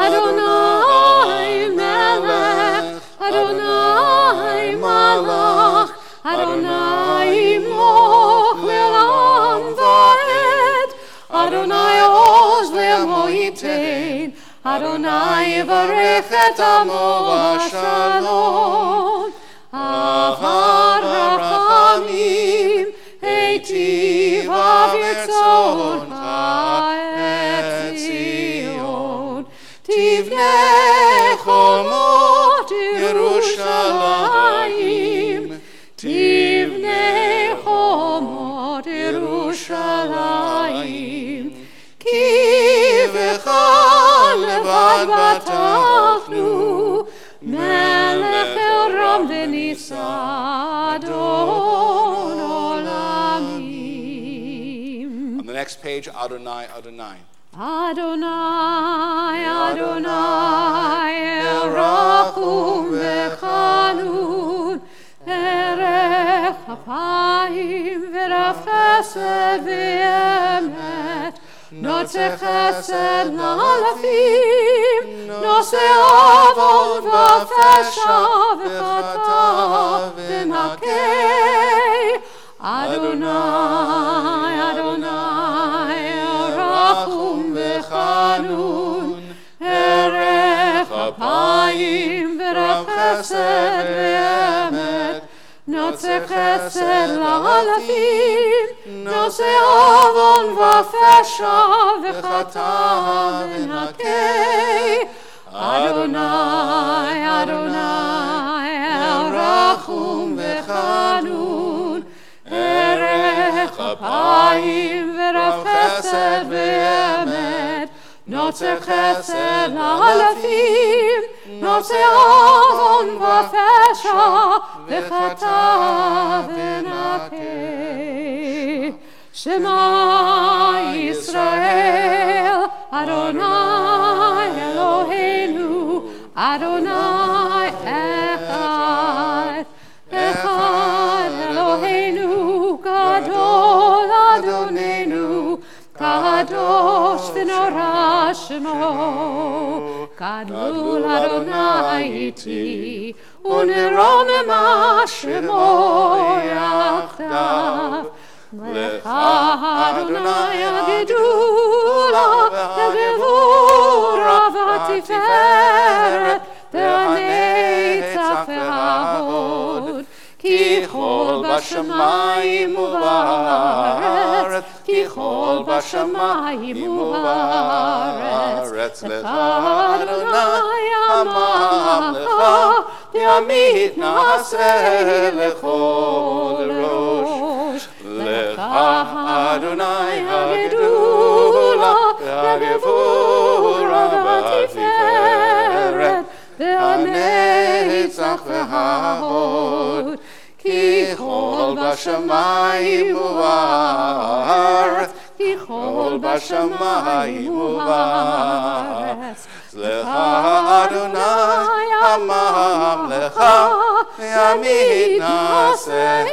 Adonai melech, Adonai malach, Adonai imloch le'olam va'ed. Adonai oz le'amo yitain, Adonai yivarech et amo b'shalom. Avar rachamim, eitiv avitzon ha'et Zion. Tivnei chomot Yerushalayim, Tivnei chomot Yerushalayim. Ki v'cha levad batachnu, melech elam v'nisa Adon olamim.
On the next page, Adonai, Adonai.
Adonai, Adonai, el rachum v'chanun, erech hapayim v'rav chesed v'emet, notze chesed la'alafim, nose avon v'fesha v'chata v'nakei. Adonai, Adonai, el rachum v'chanun, erech hapayim v'rav chesed v'emet, notze chesed la'alafim, nose avon v'fesha v'chata v'nakei. Adonai, Adonai, el rachum v'chanun, erech hapayim v'rav chesed v'emet, notze chesed la'alafim, notze avon v'fesha v'chata v'nakei. Shema Yisrael, Adonai Eloheinu, Adonai Echad. Echad Eloheinu, Gadol Adonenu, Kadosh v'nora Shemo. Gadol Adonai iti, u'neromema Shemo yachdav. Lecha Adonai agedula, v'gevura v'tiferet, v'hanetzach v'hahod. Ki chol b'shamayim u'ba'aretz, ki chol b'shamayim u'ba'aretz. Lecha Adonai amamlecha, v'amid na'aseh lechol rosh. Lecha Adonai hagedula, v'gevura v'tiferet, v'hanetzach v'hahod. Ki chol b'shamayim u'ba'aretz, ki chol
kol bashamayim u'ba'aretz. Lecha Adonai hamam lecha ve'amid naseh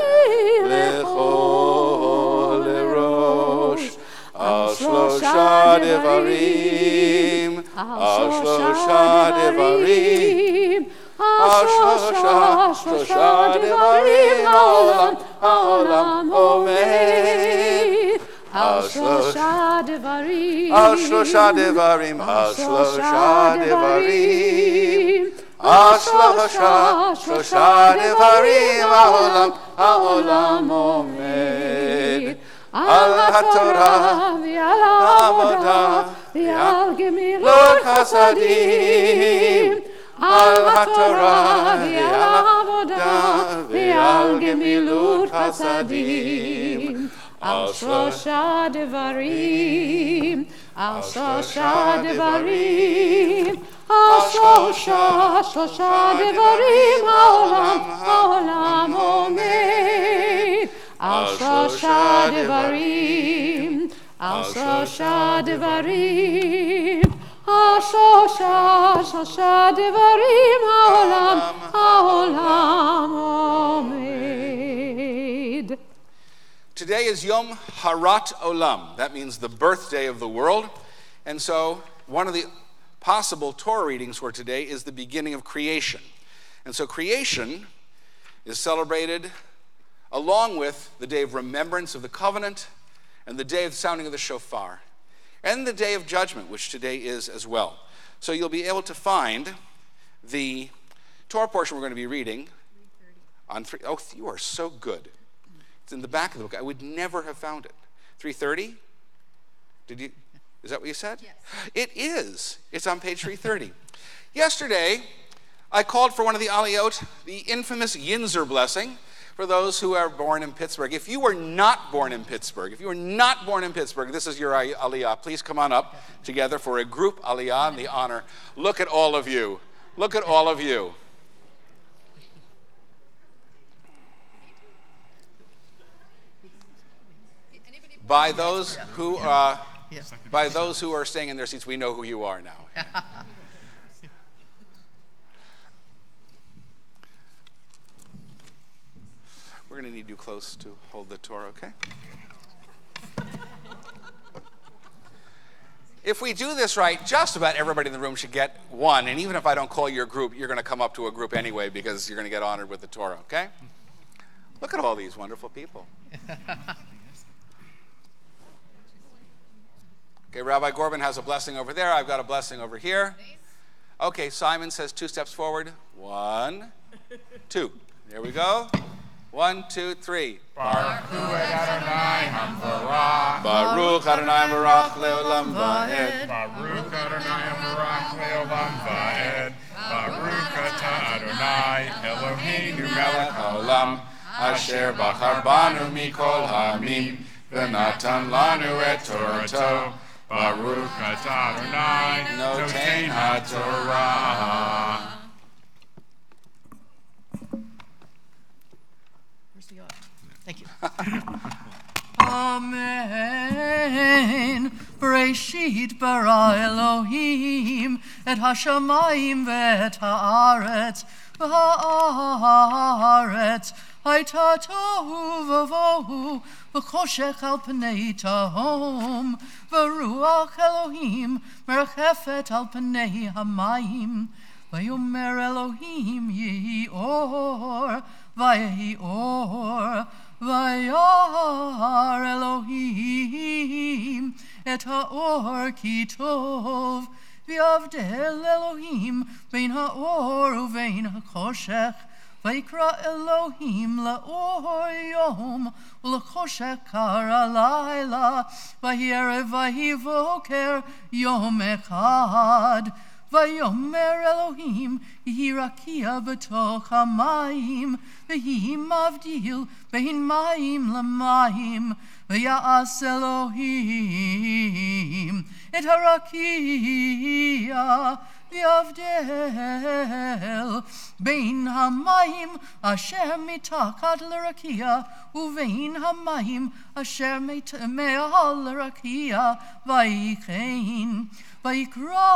lechol lerosh. Al shlosha devarim, al shlosha devarim, al shlosha devarim ha'olam omed. Al shlosha devarim, al shlosha devarim, al shlosha devarim, al shlosha devarim ha'olam omed. Al Haftorah, al Amidah, al Communal chasadim. Al Haftorah, al Amidah, al Communal chasadim. Al shlosha devarim, al shlosha devarim, al shlosha devarim ha'olam omed. Al shlosha devarim, al shlosha devarim, al shlosha devarim ha'olam omed. Today is Yom Harat Olam. That means the birthday of the world. And so one of the possible Torah readings for today is the beginning of creation. And so creation is celebrated along with the day of remembrance of the covenant and the day of the sounding of the shofar and the day of judgment, which today is as well. So you'll be able to find the Torah portion we're going to be reading on 3. Oh, you are so good. It's in the back of the book. I would never have found it. 330? Did you? Is that what you said?
Yes.
It is. It's on page 330. Yesterday, I called for one of the aliyot, the infamous Yinzer blessing, for those who are born in Pittsburgh. If you were not born in Pittsburgh, this is your aliyah. Please come on up together for a group aliyah in the honor. Look at all of you. Look at all of you. By those who are staying in their seats, we know who you are now. We're going to need you close to hold the Torah, okay? If we do this right, just about everybody in the room should get one. And even if I don't call your group, you're going to come up to a group anyway because you're going to get honored with the Torah, okay? Look at all these wonderful people. Okay, Rabbi Gorban has a blessing over there. I've got a blessing over here. Okay, Simon says 2 steps forward. 1, 2. There we go. 1, 2, 3.
Baruch Adonai Hamvarach.
Baruch Adonai Barach Leolam Va'ed.
Baruch Adonai Hamvarach Leolam Va'ed. Baruch Atah Adonai Eloheinu melech haolam. Asher bachar banu mikol ha'amim. V'natan lanu et Torato. Baruch Atah Adonai Notein HaTorah.
Thank you. Amen. Bereshit bara Elohim et hashamayim ve'et haaretz v'haaretz hayta tohu v'vohu v'choshech al pnei tahom v'ruach Elohim merchefet al pnei hamayim v'yomer Elohim yehi or v'yehi or Vayar Elohim et haor ki tov v'yavdel Elohim bein haor uvein hakoshech v'yikra Elohim la'or yom u'lakoshech kara layla v'yerev v'yivoker yom echad Vayomer Elohim, Yehi rakia b'toch hamayim, V'hi mavdil bein mayim l'mayim, V'ya'as Elohim et harakia v'yavdel bein hamayim asher mitachat l'rakia uvein hamayim asher me'al l'rakia vayikein vayikra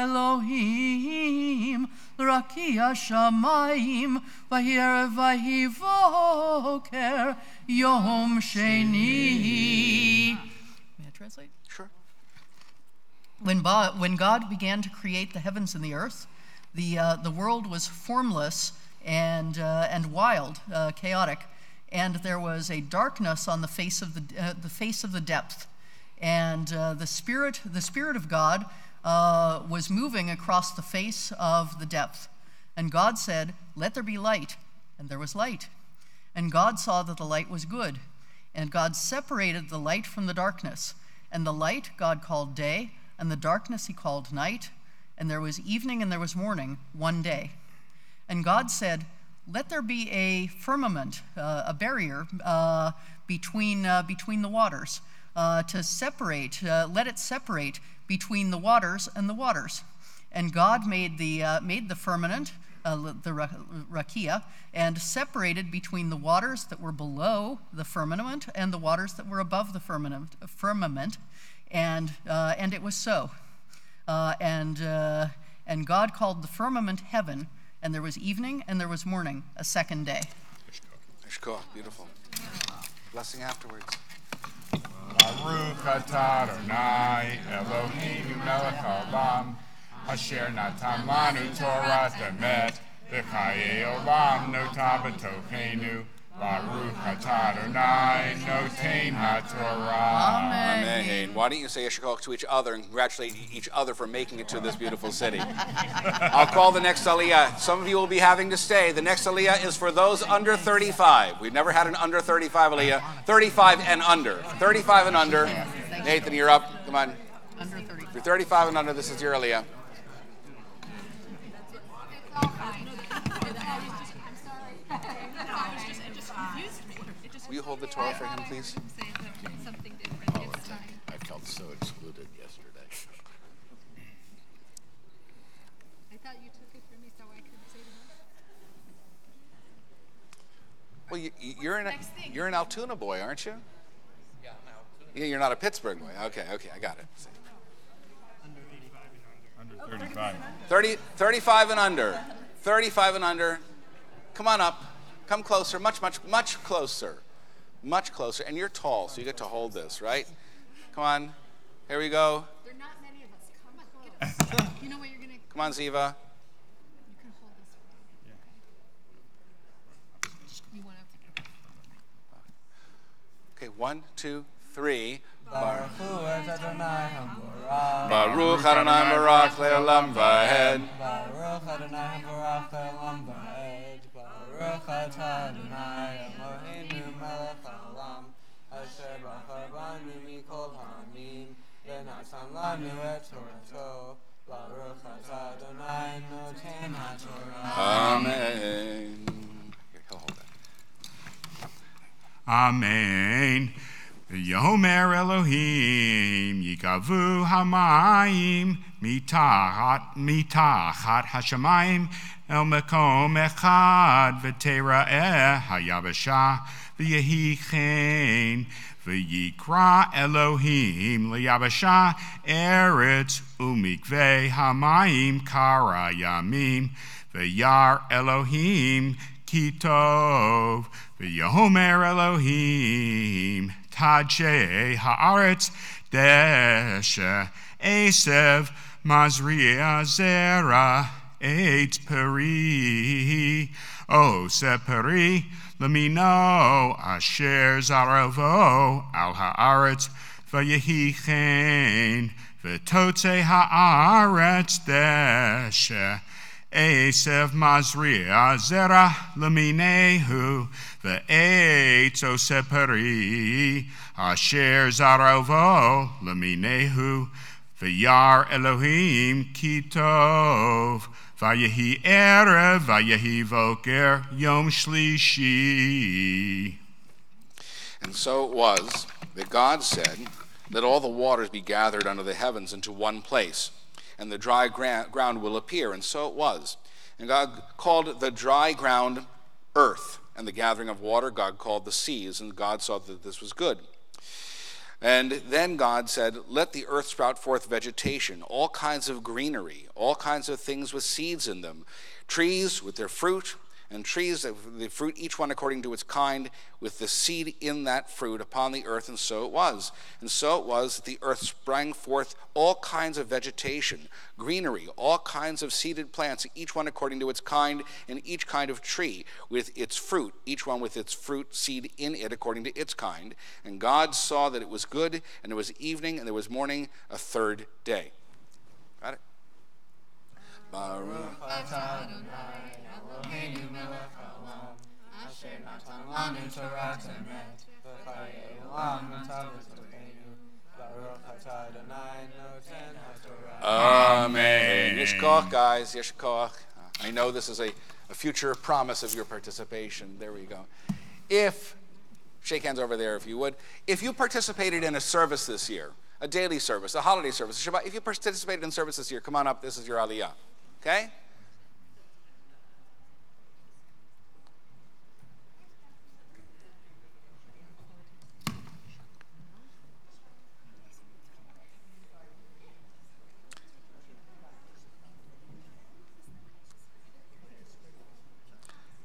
Elohim l'rakia shamayim vayir vayivoker yom sheni. May I translate?
Sure.
When God began to create the heavens and the earth, the world was formless and wild, chaotic, and there was a darkness on the face of the depth, and the Spirit of God was moving across the face of the depth, and God said, "Let there be light," and there was light, and God saw that the light was good, and God separated the light from the darkness, and the light God called day, and the darkness he called night, and there was evening and there was morning, one day. And God said, "Let there be a firmament, a barrier between the waters, to separate. Let it separate between the waters and the waters." And God made the firmament, the rakia, and separated between the waters that were below the firmament and the waters that were above the firmament. And it was so. And God called the firmament heaven, and there was evening and there was morning, a second day.
Eshkoch, beautiful. Blessing afterwards.
Baruch atah Adonai Eloheinu melech haolam asher natan lanu Torah emet v'chayei olam notah b'tocheinu. Baruch atah Adonai noten haTorah.
Amen. Why don't you say Eshkoch to each other and congratulate each other for making it to this beautiful city? I'll call the next Aliyah. Some of you will be having to stay. The next Aliyah is for those under 35. We've never had an under 35 Aliyah. 35 and under. 35 and under. Nathan, you're up. Come on.
Under 35.
If you're 35 and under, this is your Aliyah. Will you hold the Torah for him, please?
I felt so excluded yesterday.
I thought you took it from me so I could say the most.
Well, you're an Altoona boy, aren't you? Yeah, I'm Altoona. Yeah, you're not a Pittsburgh boy. Okay, I got it.
Under 35.
35 and under. 35 and under. Come on up. Come closer. Much closer. Much closer. And you're tall, so you get to hold this, right? Come on. Here we go.
There are not many of us. Come close. You know what you're going to...
Come on, Ziva.
You can hold this one. Okay. You want to...
Okay, 1, 2, 3.
Baruch Adonai Hamborach.
Baruch Adonai Barak Le'olam Vahed.
Baruch Adonai Hamborach Le'olam Vahed. Baruch atah Adonai Eloheinu melech haolam asher bachar banu mikol ha'amim v'natan lanu et Torato. Baruch atah Adonai noten haTorah.
Amen. Here, he'll hold that.
Amen. Yomer Elohim yikavu hamayim mitachat hashamayim el mekom echad v'tera'eh hayabasha v'yehi chen v'yikra Elohim liyabasha eretz umikvei hamayim kara yamim v'yar Elohim kitov v'yomer Elohim Tajeh haaretz deshe esev mazria zera et peri ose peri lemino asher zaravo al haaretz vayehi chen v'totze haaretz deshe Esev mazria zera leminehu ve'etz oseperi asher zaravo leminehu ve'yar Elohim kitov vayehi erev vayehi voker yom shlishi.
And so it was that God said, let all the waters be gathered under the heavens into one place, and the dry ground will appear. And so it was. And God called the dry ground earth, and the gathering of water God called the seas, and God saw that this was good. And then God said, let the earth sprout forth vegetation, all kinds of greenery, all kinds of things with seeds in them, trees with their fruit, and trees of the fruit, each one according to its kind, with the seed in that fruit upon the earth. And so it was. And so it was that the earth sprang forth all kinds of vegetation, greenery, all kinds of seeded plants, each one according to its kind, and each kind of tree with its fruit, each one with its fruit seed in it according to its kind. And God saw that it was good, and there was evening, and there was morning, a third day. Got it? Baruch
atah Adonai Eloheinu melech haolam, asher natan lanu Torah emet, v'chayei olam natav v'tokeinu. Baruch atah Adonai noten haTorah.
Amen. Yishkoch, guys. Yishkoch. I know this is a future promise of your participation. There we go. Shake hands over there if you would. If you participated in a service this year, a daily service, a holiday service, a Shabbat, if you participated in service this year, come on up. This is your aliyah. Okay?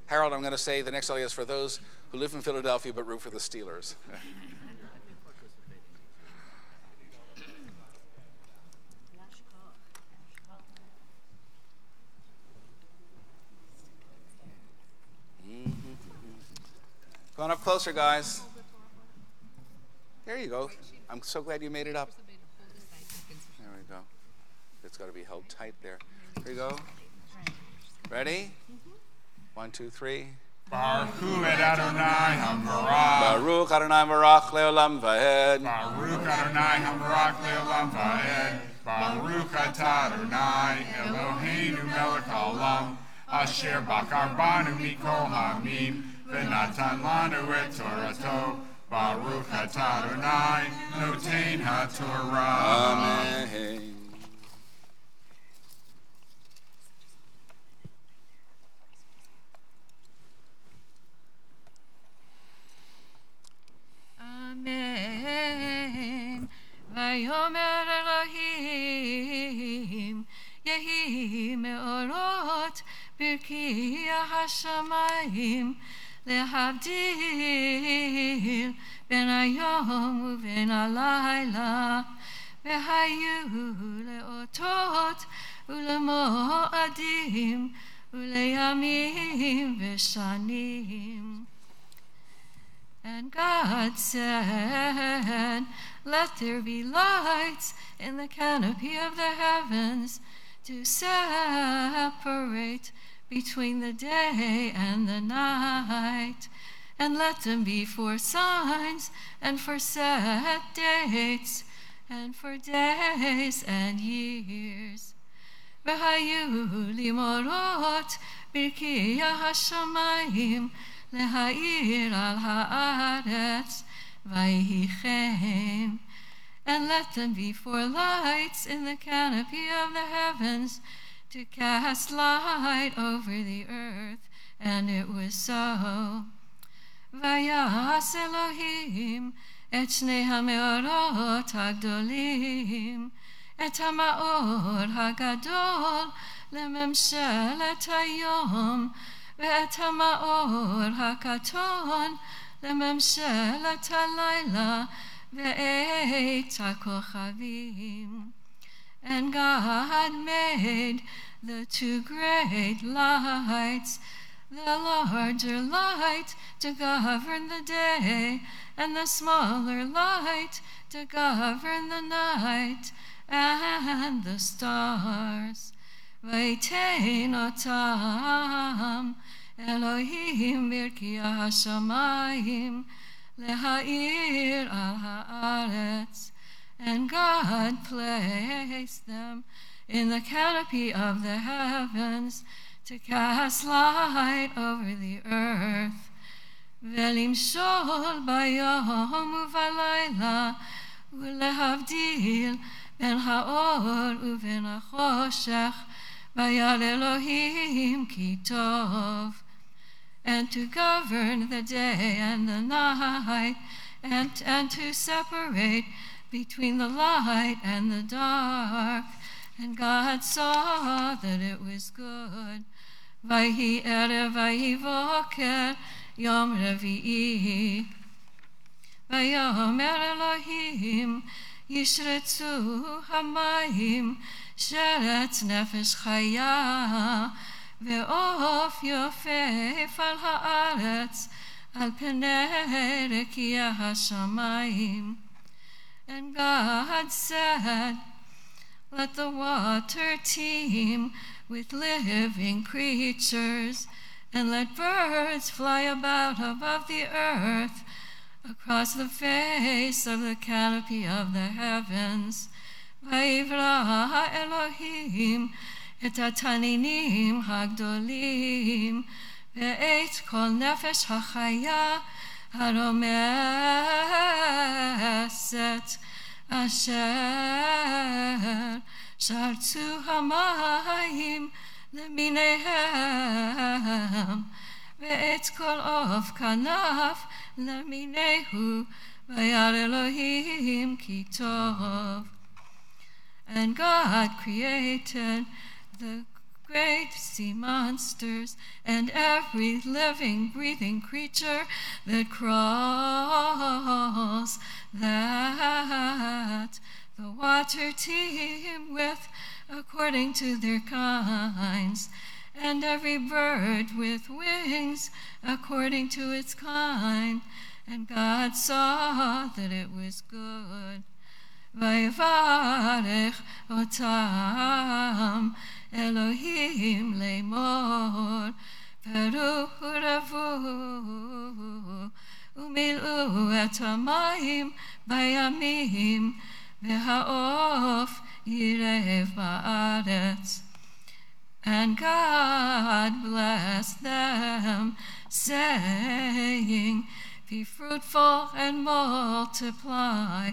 Harold, I'm going to say the next aliyah is for those who live in Philadelphia but root for the Steelers. Come on up closer, guys. There you go. I'm so glad you made it up. There we go. It's got to be held tight there. There you go. Ready? 1, 2, 3.
Baruch et Adonai Hamvarach.
Baruch Adonai Marach Leolam Vahed.
Baruch Adonai Hamvarach Leolam Vahed. Baruch atah Adonai Eloheinu melech haolam, asher bakar banu mikol hamim, v'natan lanu et Torato. Baruch atah Adonai noten haTorah.
Amen.
Amen. Vayomer Elohim Yehi meorot birki hashamayim lehavdil ben hayom uven halayla v'hayu leotot ulemoadim uleyamim v'shanim. And God said, let there be lights in the canopy of the heavens to separate between the day and the night, and let them be for signs and for set dates and for days and years. V'hayu limorot birkiya hashamayim lehair al haaretz vayichem, and let them be for lights in the canopy of the heavens to cast light over the earth. And it was so. Vayas Elohim et shnei hameorot hagdolim et hamaor hagadol lememshelet hayom ואת המאור הקטון לממשלת הלילה ואת הכוכבים. And God made the two great lights, the larger light to govern the day, and the smaller light to govern the night, and the stars. Vaytein otam Elohim birkiya hashamayim lehair al haaretz. And God placed them in the canopy of the heavens to cast light over the earth. ולמשול ביום ובלילה, ולהבדיל בין האור ובין החושך, וירא אלוהים כי טוב. And to govern the day and the night, and to separate between the light and the dark. And God saw that it was good. Vayhi erev vayhi boker yom revi'i. Vayomer Elohim yishretzu hamayim sheretz nefesh chaya ve'of yofef al haaretz al penei rekia hashamayim. And God said, let the water teem with living creatures, and let birds fly about above the earth, across the face of the canopy of the heavens. Vayivra Elohim et hataninim hagdolim, ve'et kol nefesh hachaya haromeset, asher shartzu hamayim leminehem, ve'et kol of kanaf leminehu, vayar Elohim ki tov. And God created the great sea monsters and every living, breathing creature that crawls, that the water teem with according to their kinds, and every bird with wings according to its kind. And God saw that it was good. Vayivarech otam Elohim lemor, peru ravu umilu et hamayim bayamim, ve'haof yirev ba'aretz. And God blessed them, saying, be fruitful and multiply,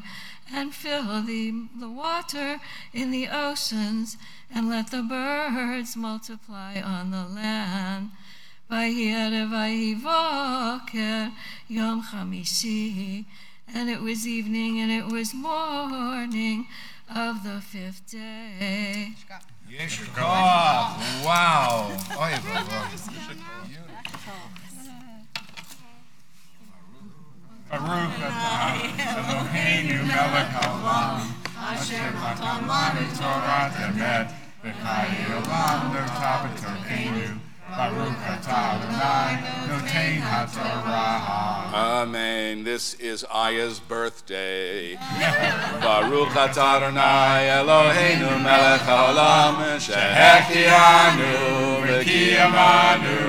and fill the water in the oceans, and let the birds multiply on the land. Vayhi erev vayhi boker yom chamishi. And it was evening and it was morning of the 5th day.
Yeshua. Wow. Oy, Baruch atah Eloheinu melech haolam, asher natan lanu Torah emet, v'chayei olam notah b'torkeinu. Baruch atah Adonai noten haTorah.
Amen. This is Aya's birthday. Baruch atah Adonai Eloheinu melech haolam, shehechianu v'kiyamanu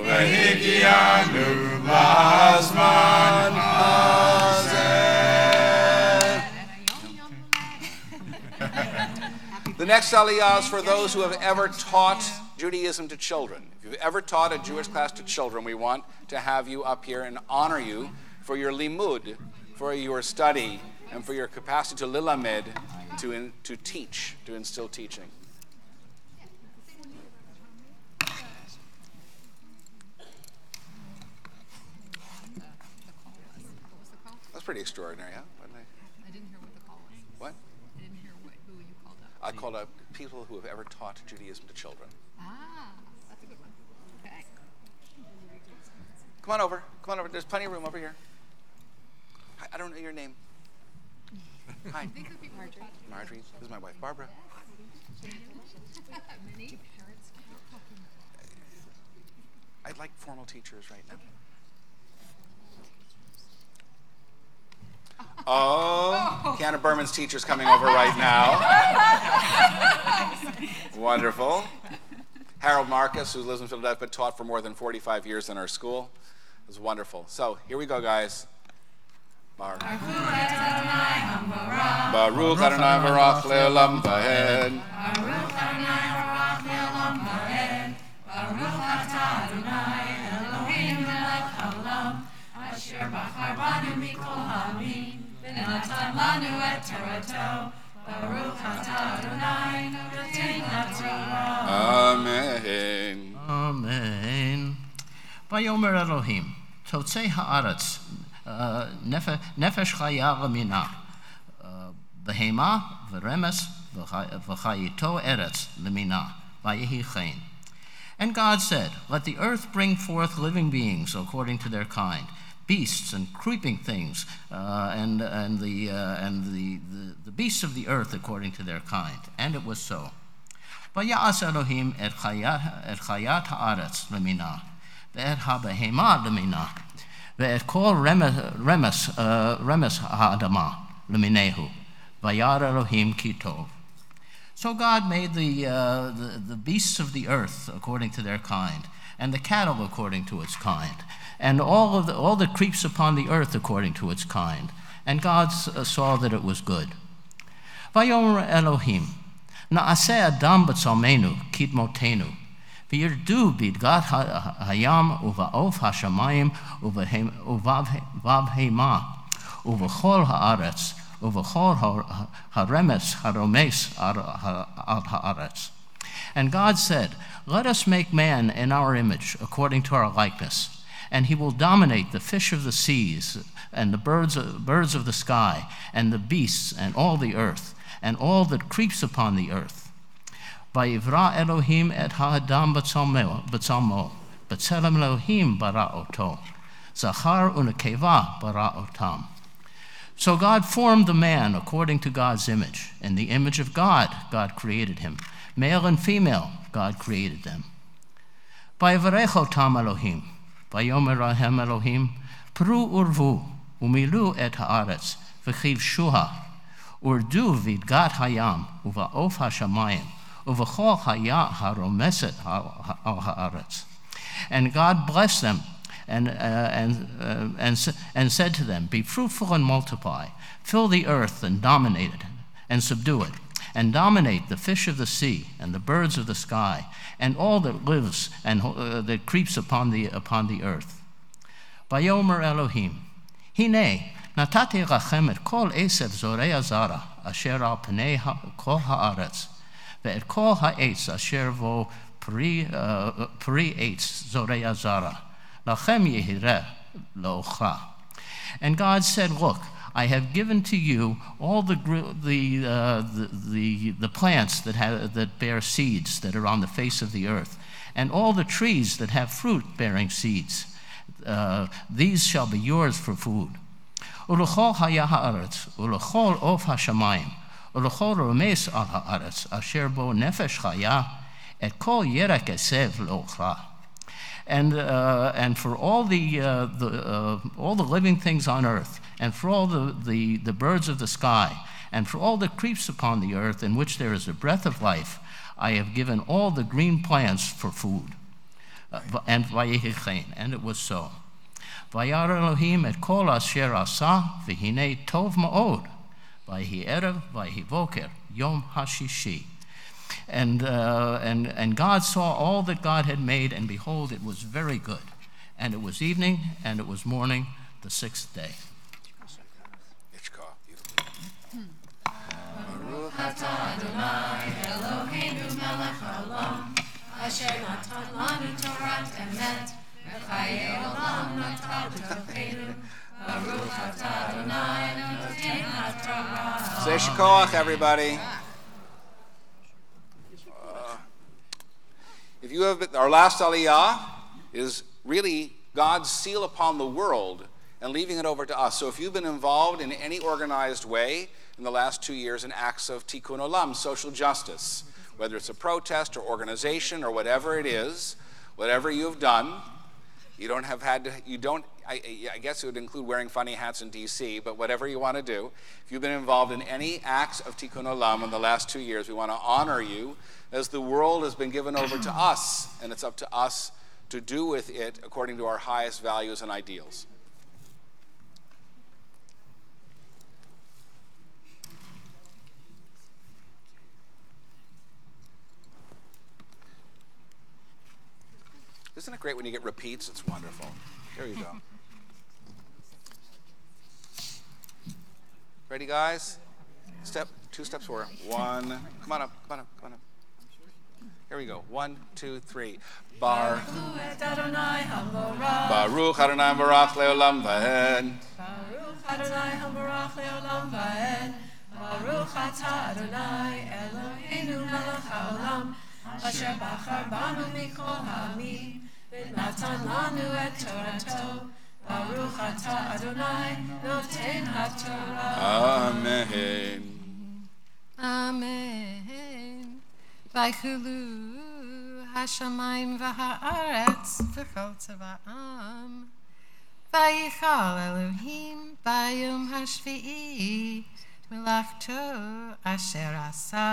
v'hikianu lazman hazeh. The next aliyah is for those who have ever taught Judaism to children. If you've ever taught a Jewish class to children, we want to have you up here and honor you for your limud, for your study, and for your capacity to lilamed, to teach, to instill teaching. That's pretty extraordinary, huh? Wasn't it?
I didn't hear what the call was.
What?
I didn't hear who you called up.
I called up people who have ever taught Judaism to children.
Ah, that's a good one. Okay.
Come on over. Come on over. There's plenty of room over here. Hi, I don't know your name. Hi. Marjorie. This is my wife, Barbara. I'd like formal teachers right now. Oh, Kiana Berman's teacher's coming over right now. Wonderful. Harold Marcus, who lives in Philadelphia, but taught for more than 45 years in our school. It was wonderful. So here we go, guys. Baruch Adonai Barach Le'olam Vahed.
Baruch Adonai Barach Le'olam Vahed. Baruch atah Adonai Eloheinu melech haolam, אשר בחר בנו מכל העמים, ונתן לנו את תורתו. ברוך אתה אדוני, נותן התורה.
Amen.
Amen. Vayomer Elohim, Totzei haaretz, nefesh chaya lemina, behema v'remes v'chayito eretz lemina, vayehi chen. And God said, let the earth bring forth living beings according to their kind, beasts and creeping things, and the beasts of the earth according to their kind. And it was so. Vayas Elohim et chayat haaretz lemina, ve'et habehema lemina, ve'et kol remes ha'adama leminehu, vayar Elohim ki tov. So God made the beasts of the earth according to their kind, and the cattle according to its kind, and all that creeps upon the earth according to its kind. And God saw that it was good. Vayomer Elohim, na'aseh adam b'tzalmenu kitmotenu, v'yirdu bidgat hayam uva'of hashamayim uvav hema uv'chol haaretz uv'chol haremes haromes al haaretz. And God said, let us make man in our image according to our likeness, and he will dominate the fish of the seas and the birds of the sky and the beasts and all the earth and all that creeps upon the earth. Vayivra Elohim et ha'adam b'tzalmo, b'tzelem Elohim bara oto, zachar unekeva bara otam. So God formed the man according to God's image. In the image of God, God created him. Male and female, God created them. Vayivarech otam Elohim, vayomer lahem Elohim, pru urvu, umilu et haaretz, v'chiv shuha, urdu vidgat hayam, uva'of hashamayim, uva'chol haya haromeset al haaretz. And God blessed them, and said to them, be fruitful and multiply, fill the earth and dominate it, and subdue it, and dominate the fish of the sea and the birds of the sky, and all that lives and that creeps upon the earth. Vayomer Elohim, hine natati lachem et kol esev zorei azara asher al pnei kol haaretz, ve'et kol ha'etz asher vo pri etz zorei azara. Lachem yehireh lo'ochra. And God said, look, I have given to you all the plants that bear seeds that are on the face of the earth, and all the trees that have fruit bearing seeds. These shall be yours for food. Ulechol haya haaretz, ulechol of hashamayim, ulechol romes al haaretz, asher bo nefesh chaya, et kol yerek esev lo'ochra. And for all the living things on earth, and for all the birds of the sky, and for all that creeps upon the earth in which there is a breath of life, I have given all the green plants for food. And it was so. Vayar Elohim et kol asher asa, v'hinei tov ma'od, vayhi erev, vayhi voker, yom hashishi. And God saw all that God had made, and behold, it was very good. And it was evening, and it was morning, the sixth day.
Baruch atah Adonai Eloheinu melech haolam, asher natan lanu Torat emet, v'chayei olam natan b'tocheinu. Baruch atah Adonai noten haTorah.
Say Shekoach, everybody. If you have been, our last Aliyah is really God's seal upon the world and leaving it over to us. So if you've been involved in any organized way in the last 2 years in acts of tikkun olam, social justice, whether it's a protest or organization or whatever it is, whatever you've done, you don't have had to, you don't, I guess it would include wearing funny hats in DC, but whatever you want to do, if you've been involved in any acts of tikkun olam in the last 2 years, we want to honor you, as the world has been given over to us, and it's up to us to do with it according to our highest values and ideals. Isn't it great when you get repeats? It's wonderful. Here you go. Ready, guys? Two steps forward. One. Come on up. Here we go. 1, 2, 3. Baruch Adonai Barach Leolam Vahen.
Baruch Adonai Barach Leolam Vahen. Baruch Atah Adonai Eloheinu Melech Haolam Asher Bachar Banu Mikol Ha'amim V'natan Lanu Et Torato. Baruch Atah Adonai Noten HaTorah.
Amen.
Amen. Vaychulu Hashamayim v'ha'aretz v'chol tzava'am. Vayichal Elohim bayom hashvi'i melachto asher asa.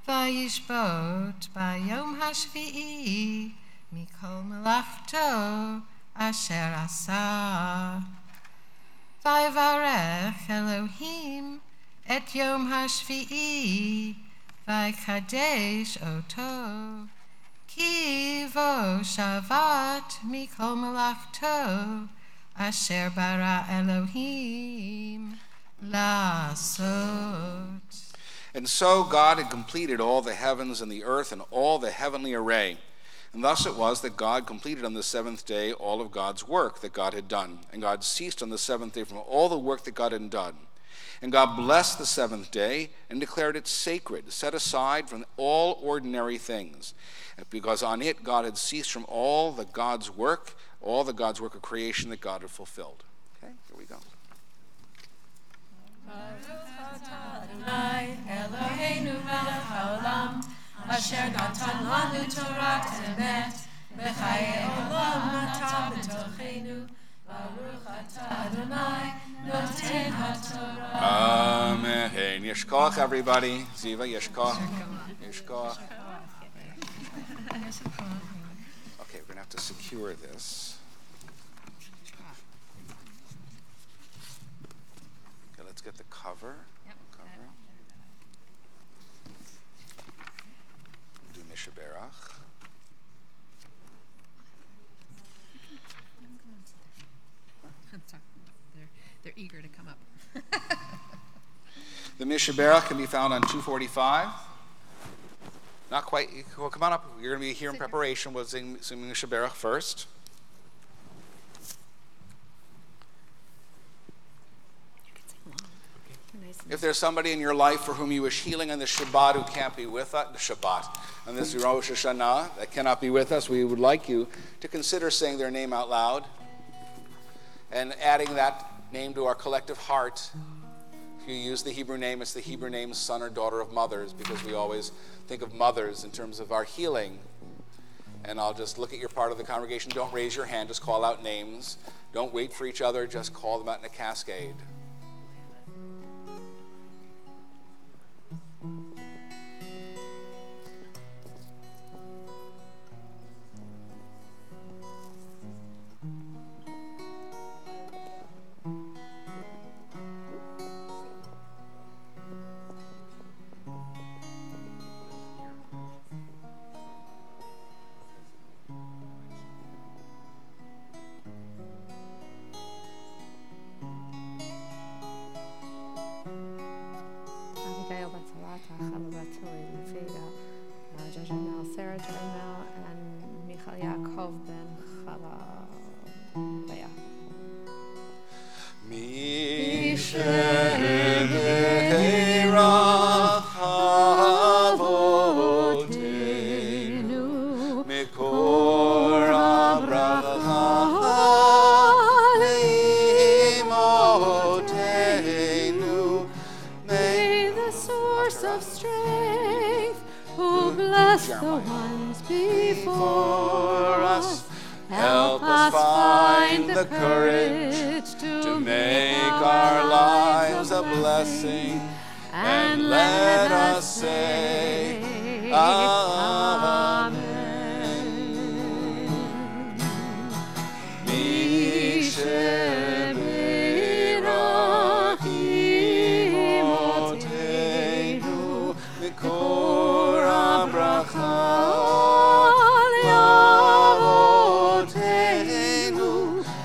Vayishbot bayom hashvi'i mikol melachto asher asa. Vayivarech Elohim et yom hashvi'i vaykadesh oto. Ki vo shavat mikol melachto asher bara Elohim lasot.
And so God had completed all the heavens and the earth and all the heavenly array. And thus it was that God completed on the seventh day all of God's work that God had done. And God ceased on the seventh day from all the work that God had done. And God blessed the seventh day and declared it sacred, set aside from all ordinary things. Because on it God had ceased from all the God's work of creation that God had fulfilled. Okay, here we go.
Adonai Eloheinu melech haolam asher natan lanu Torah emet v'chayei olam nata b'tochenu baruch atah Adonai noten haTorah.
Amen. Yeshkoch, everybody. Ziva, Yeshkoch. Yeshkoch. Okay, we're going to have to secure this. Okay, let's get the cover. Do Mishaberach.
They're eager to come up.
The Mishaberach can be found on 245. Not quite. Well, come on up. You're going to be here in preparation. We'll sing Mishaberach first. If there's somebody in your life for whom you wish healing on the Shabbat who can't be with us, on this Rosh Hashanah that cannot be with us, we would like you to consider saying their name out loud and adding that name to our collective heart. If you use the Hebrew name, it's the Hebrew name son or daughter of mothers, because we always think of mothers in terms of our healing. And I'll just look at your part of the congregation. Don't raise your hand, just call out names. Don't wait for each other, just call them out in a cascade.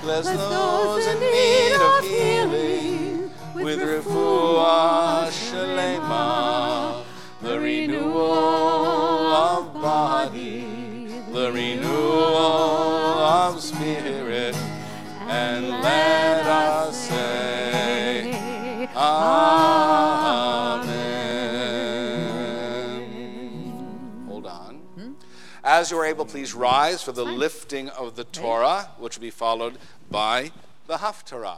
Bless those in need of healing with refuah of body, the renewal of spirit, and let us say, Amen. Hold on. As you are able, please rise for the lifting of the Torah, which will be followed by the Haftorah.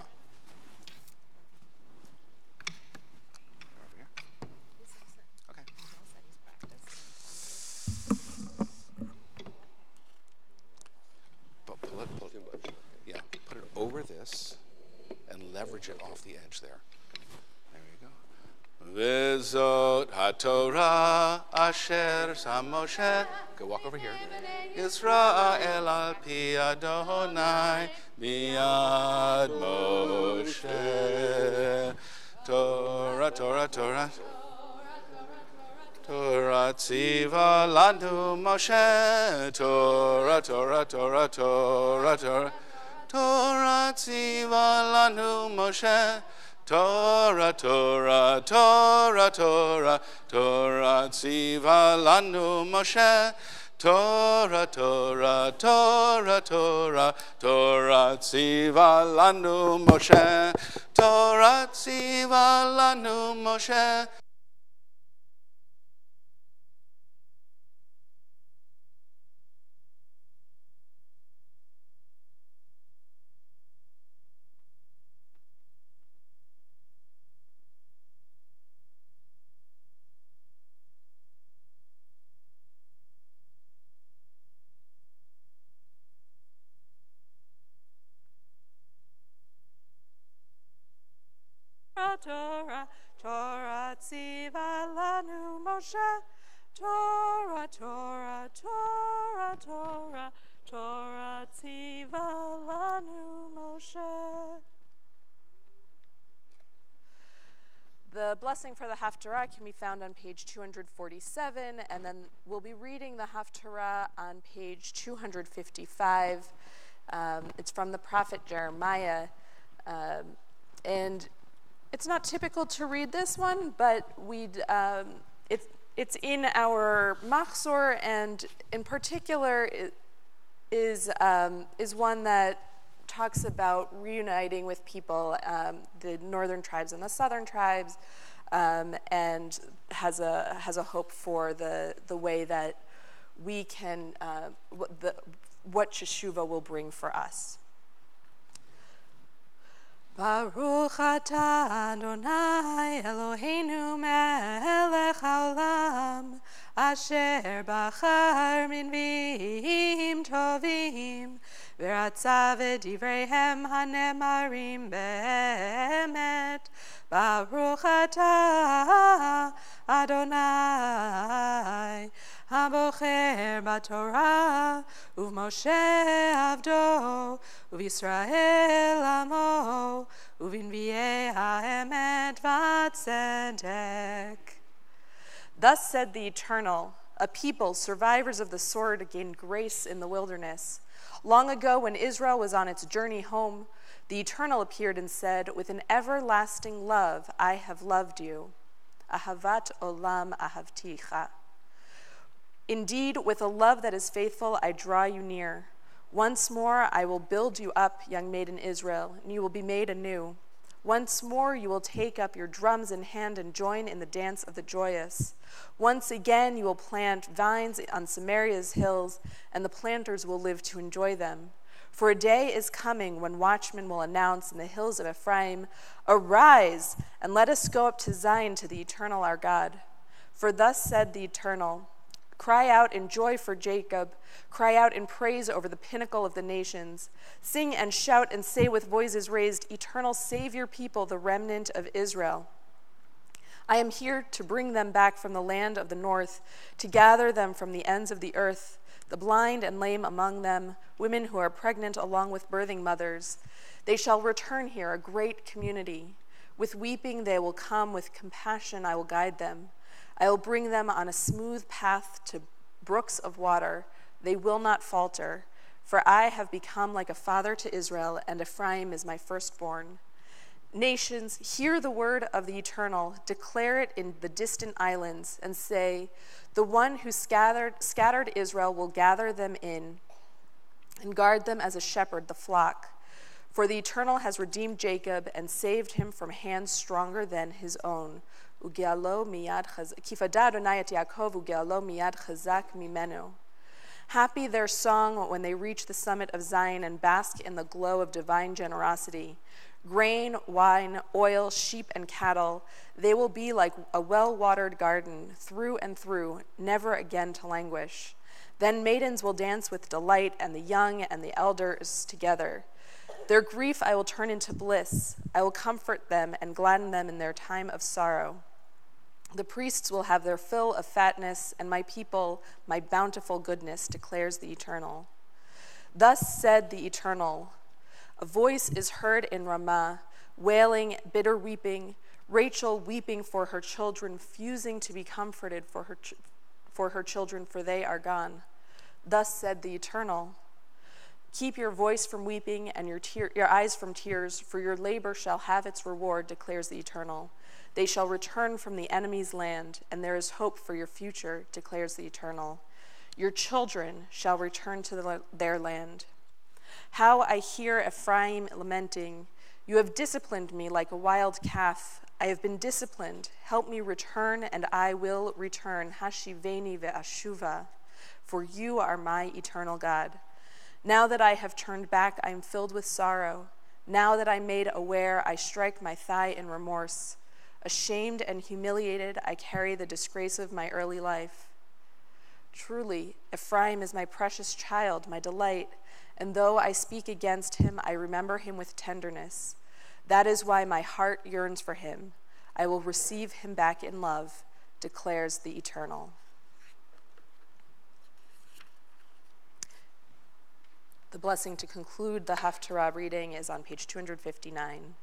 Okay. Put it over this and leverage it off the edge there. There you go. V'zot haTorah asher sam Moshe. Go walk over here. Yisrael al pi Adonai biyad Moshe. Torah, Torah, Torah. Torah tziva lanu Moshe. Torah, Torah, Torah, Torah, Torah. Torah tziva lanu Moshe. Torah, Torah, Torah, Torah, Torah tziva lanu Moshe. Torah, Torah, Torah, Torah, Torah tziva lanu Moshe. Torah tziva lanu Moshe.
Torah, Torah, tziva lanu Moshe. Torah, Torah, Torah, Torah, Torah, tziva lanu Moshe. The blessing for the Haftorah can be found on page 247, and then we'll be reading the Haftorah on page 255. It's from the prophet Jeremiah, and it's not typical to read this one, but it's in our Machzor, and in particular is one that talks about reuniting with people, the northern tribes and the southern tribes, and has a hope for the way that we can what Teshuvah will bring for us. Baruch atah Adonai Eloheinu melech haolam, asher bachar minvim tovim, v'ratza v'divreihem hanemarim be'emet. Baruch atah Adonai Habocher b'Torah u'Moshe avdo u'Yisrael amo u'v'nvi'ei ha'emet v'tzedek. Thus said the Eternal, a people, survivors of the sword, gained grace in the wilderness. Long ago, when Israel was on its journey home, the Eternal appeared and said, with an everlasting love, I have loved you. Ahavat olam ahavticha. Indeed, with a love that is faithful, I draw you near. Once more, I will build you up, young maiden Israel, and you will be made anew. Once more, you will take up your drums in hand and join in the dance of the joyous. Once again, you will plant vines on Samaria's hills, and the planters will live to enjoy them. For a day is coming when watchmen will announce in the hills of Ephraim, arise, and let us go up to Zion to the Eternal our God. For thus said the Eternal, cry out in joy for Jacob, cry out in praise over the pinnacle of the nations. Sing and shout and say with voices raised, Eternal, save your people, the remnant of Israel. I am here to bring them back from the land of the north, to gather them from the ends of the earth, the blind and lame among them, women who are pregnant along with birthing mothers. They shall return here, a great community. With weeping they will come, with compassion I will guide them. I will bring them on a smooth path to brooks of water. They will not falter, for I have become like a father to Israel, and Ephraim is my firstborn. Nations, hear the word of the Eternal, declare it in the distant islands, and say, the one who scattered Israel will gather them in and guard them as a shepherd the flock. For the Eternal has redeemed Jacob and saved him from hands stronger than his own. Ugealo miyad kifada Adonai et Yaakov ugealo miyad chazak mimenu. Happy their song when they reach the summit of Zion and bask in the glow of divine generosity. Grain, wine, oil, sheep, and cattle, they will be like a well-watered garden, through and through, never again to languish. Then maidens will dance with delight, and the young and the elders together. Their grief I will turn into bliss. I will comfort them and gladden them in their time of sorrow. The priests will have their fill of fatness, and my people, my bountiful goodness, declares the Eternal. Thus said the Eternal, a voice is heard in Ramah, wailing, bitter weeping, Rachel weeping for her children, refusing to be comforted for her children, for they are gone. Thus said the Eternal, keep your voice from weeping and your eyes from tears, for your labor shall have its reward, declares the Eternal. They shall return from the enemy's land, and there is hope for your future, declares the Eternal. Your children shall return to their land. How I hear Ephraim lamenting, you have disciplined me like a wild calf. I have been disciplined. Help me return, and I will return. Hashiveni ve'ashuva, for you are my eternal God. Now that I have turned back, I am filled with sorrow. Now that I am made aware, I strike my thigh in remorse. Ashamed and humiliated, I carry the disgrace of my early life. Truly, Ephraim is my precious child, my delight, and though I speak against him, I remember him with tenderness. That is why my heart yearns for him. I will receive him back in love, declares the Eternal. The blessing to conclude the Haftorah reading is on page 259.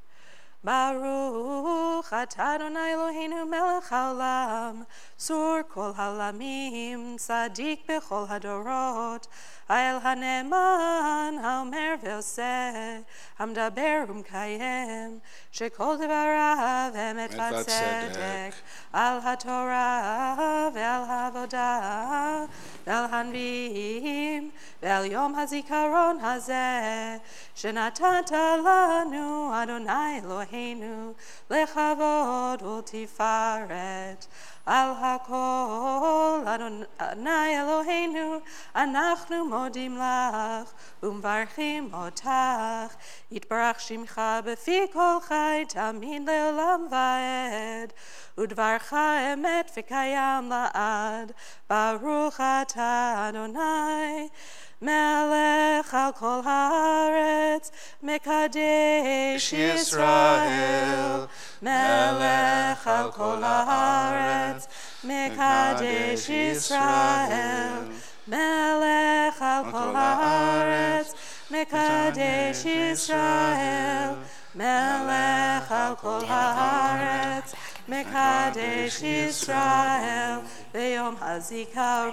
Baruch atah Adonai Eloheinu melech haolam, sur kol haolamim, tzadik bechol hadorot, ha'el haneman, ha'omer ve'oseh, hamdaber umkayem, shekol devarav emet v'tzedek, al haTorah ve'al havodah, ve'al hanviim, ve'al yom hazikaron hazeh, shenatata lanu Adonai Eloheinu, lechavod ultifaret, al hakol Adonai Eloheinu, anachnu modim lach, umvarchim otach, yitbarach shimcha befi kol chai, tamid leolam vaed, udvarcha emet v'kayam la'ad, baruch atah Adonai, Melech al kol haaretz, Mekadesh Yisrael. Melech al kol haaretz, Mekadesh Yisrael. Melech al kol haaretz, Mekadesh Yisrael. Melech al kol haaretz, Mekadesh Yisrael, B'yom hazikaron.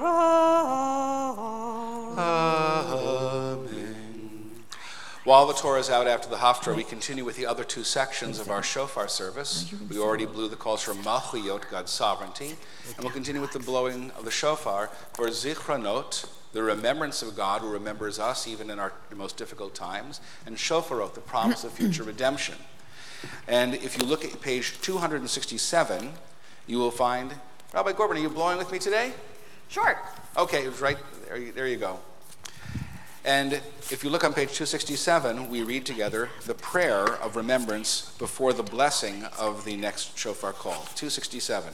Amen. While the Torah is out after the Haftorah, we continue with the other two sections of our shofar service. We already blew the call for Malchuyot, God's sovereignty, and we'll continue with the blowing of the shofar for Zichronot, the remembrance of God who remembers us even in our most difficult times, and Shofarot, the promise of future redemption. And if you look at page 267, you will find, Rabbi Gorban, are you blowing with me today?
Sure.
Okay, it was right there you go. And if you look on page 267, we read together the prayer of remembrance before the blessing of the next shofar call. 267.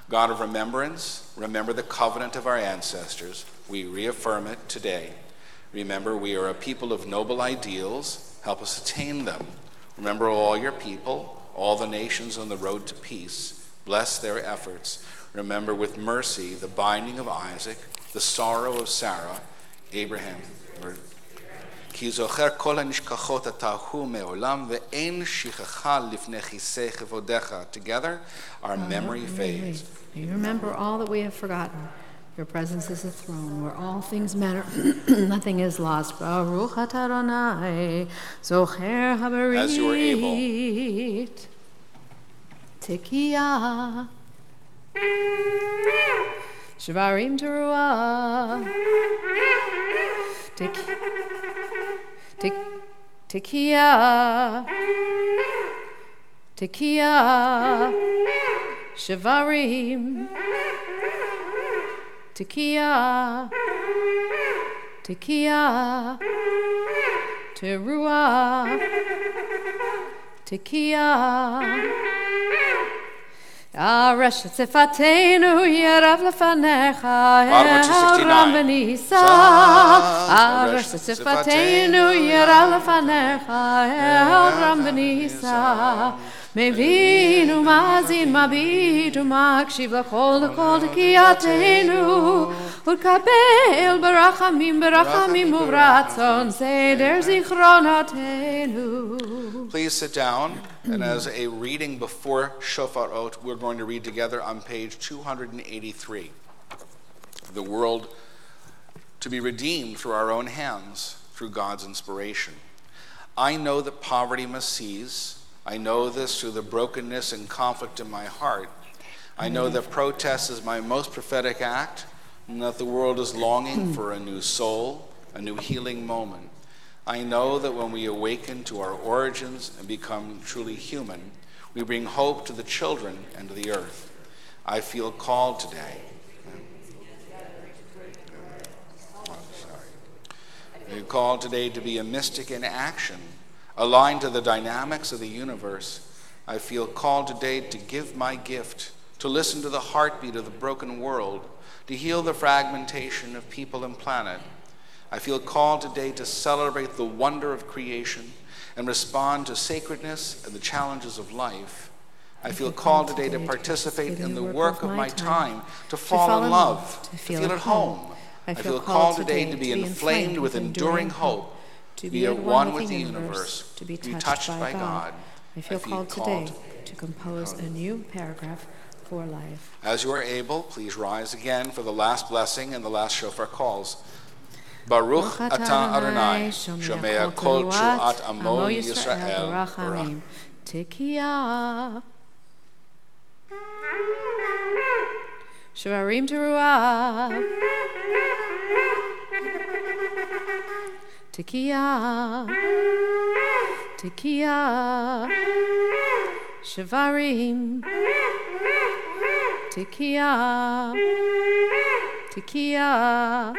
God of remembrance, remember the covenant of our ancestors. We reaffirm it today. Remember, we are a people of noble ideals. Help us attain them. Remember all your people, all the nations on the road to peace. Bless their efforts. Remember with mercy the binding of Isaac, the sorrow of Sarah, Abraham. Ki zocher kol hanishkachot atahu me'olam ve'en shichacha lifnei chisei chevodecha. Together, our memory fades.
You remember all that we have forgotten. Your presence is a throne where all things matter. Nothing is lost. Baruch atah Adonai, zocher haberit.
As you are able.
Tekiah. Shvarim teruah. Tekiah. Tekiah. Shvarim. Tekiah. Tekiah. Teruah. Tekiah. Aresh tzifatenu yerav lefanecha el ram v'nisa. Aresh tzifatenu yerav lefanecha el ram v'nisa. Mevinu mazin mabidu makshib l'kol tekiyatenu ulkabel berachamim uvratzon seder zichronatenu.
Please sit down, and as a reading before shofar oat, we're going to read together on page 283. The world to be redeemed through our own hands, through God's inspiration. I know that poverty must cease. I know this through the brokenness and conflict in my heart. I know that protest is my most prophetic act, and that the world is longing for a new soul, a new healing moment. I know that when we awaken to our origins and become truly human, we bring hope to the children and to the earth. I feel called today. I'm called today to be a mystic in action, aligned to the dynamics of the universe. I feel called today to give my gift, to listen to the heartbeat of the broken world, to heal the fragmentation of people and planet. I feel called today to celebrate the wonder of creation and respond to sacredness and the challenges of life. I feel called today to participate in the work of my time, to fall in love, to feel at home. I feel called today to be inflamed with enduring hope, to be at one with the universe, to be touched by God.
I feel called today to compose a new paragraph for life.
As you are able, please rise again for the last blessing and the last shofar calls. Baruch atah Adonai, shomea kol tshuat amo Yisrael, barach.
Tekiah. Shvarim teruah. Tekiah. Tekiah. Shvarim. Tekiah. Tekiah.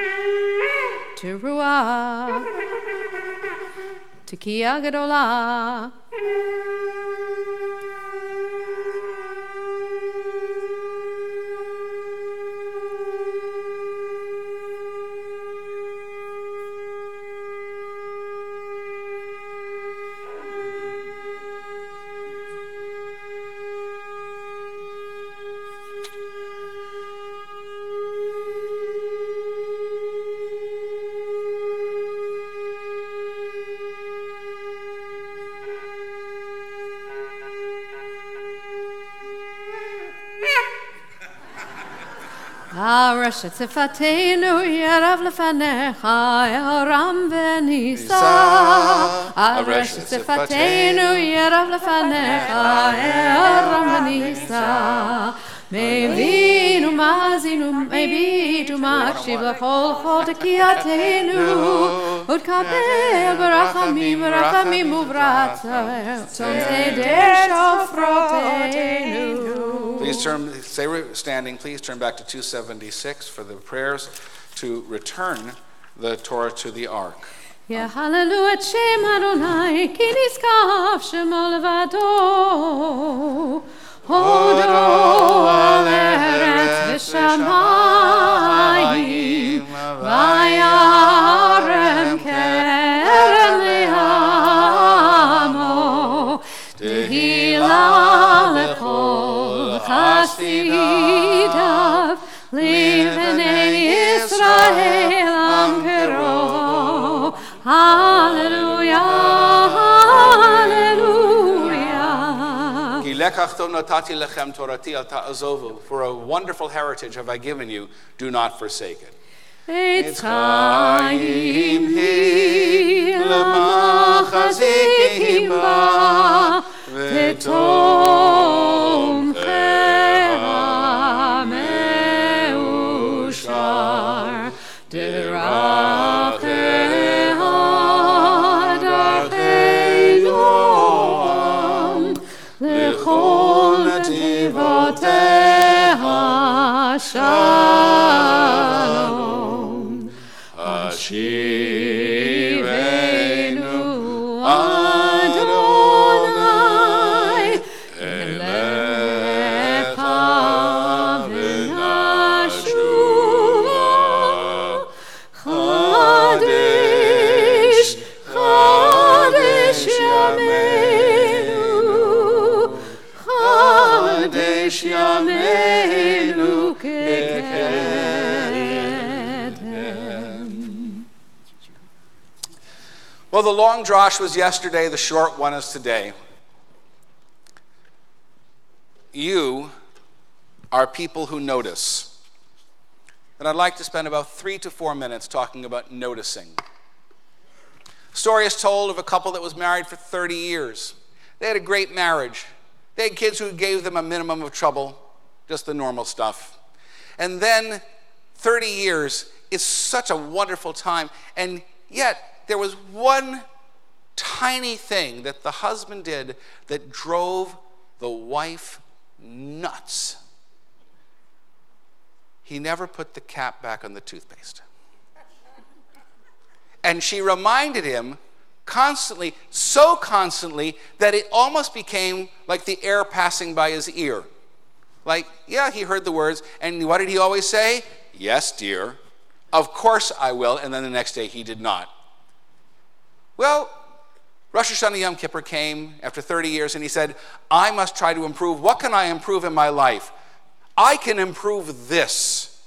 Teruah. Tekiah Gadolah. Rosh Tzifatenu yerav lefanecha el ram v'nisa. Rosh Tzifatenu yerav lefanecha el ram v'nisa. Mevinu mazinu mebitu makshib l'kol tekiyatenu utkabel berachamim uvratzon seder shofrotenu.
Please stay standing. Please turn back to 276 for the prayers to return the Torah to the ark.
Hallelujah, Shem Adonai, ki niskav shemo levado. Hodo al eretz v'shamayim, vayarem kerem li'amo, tehila lechol chasidav, livnei Yisrael amkero. Hallelujah, hallelujah.
Gilek For a wonderful heritage have I given you, do not forsake it.
Eitz Chaim hi l'machazikim ba v'tomcheha meushar d'racheha darchei noam l'chol netivoteha shalom. Shivenu Adonai Elecha v'nashuva Kaddish, Kaddish Yameinu Kaddish Yameinu
Well, the long drosh was yesterday, the short one is today. You are people who notice. And I'd like to spend about 3 to 4 minutes talking about noticing. A story is told of a couple that was married for 30 years. They had a great marriage. They had kids who gave them a minimum of trouble, just the normal stuff. And then 30 years is such a wonderful time, and yet there was one tiny thing that the husband did that drove the wife nuts. He never put the cap back on the toothpaste. And she reminded him constantly, so constantly, that it almost became like the air passing by his ear. Like, yeah, he heard the words, and what did he always say? Yes, dear. Of course I will. And then the next day he did not. Well, Rosh Hashanah Yom Kippur came after 30 years, and he said, I must try to improve. What can I improve in my life? I can improve this.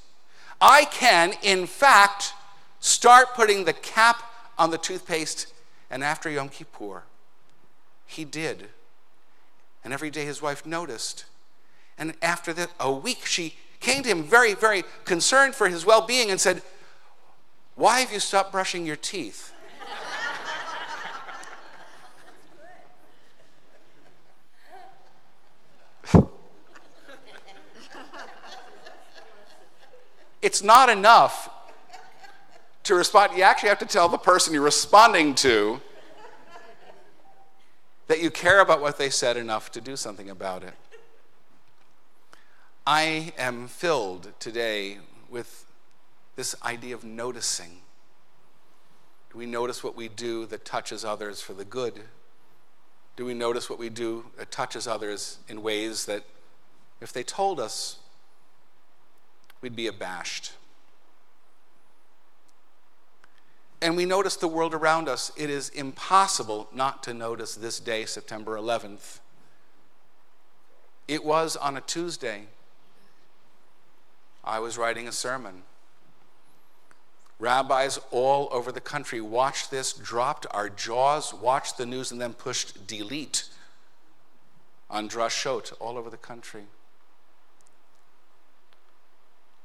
I can, in fact, start putting the cap on the toothpaste. And after Yom Kippur, he did. And every day his wife noticed. And after a week, she came to him very, very concerned for his well-being and said, why have you stopped brushing your teeth? It's not enough to respond. You actually have to tell the person you're responding to that you care about what they said enough to do something about it. I am filled today with this idea of noticing. Do we notice what we do that touches others for the good? Do we notice what we do that touches others in ways that if they told us, we'd be abashed? And we notice the world around us. It is impossible not to notice this day, September 11th. It was on a Tuesday. I was writing a sermon. Rabbis all over the country watched this, dropped our jaws, watched the news, and then pushed delete on drashot all over the country.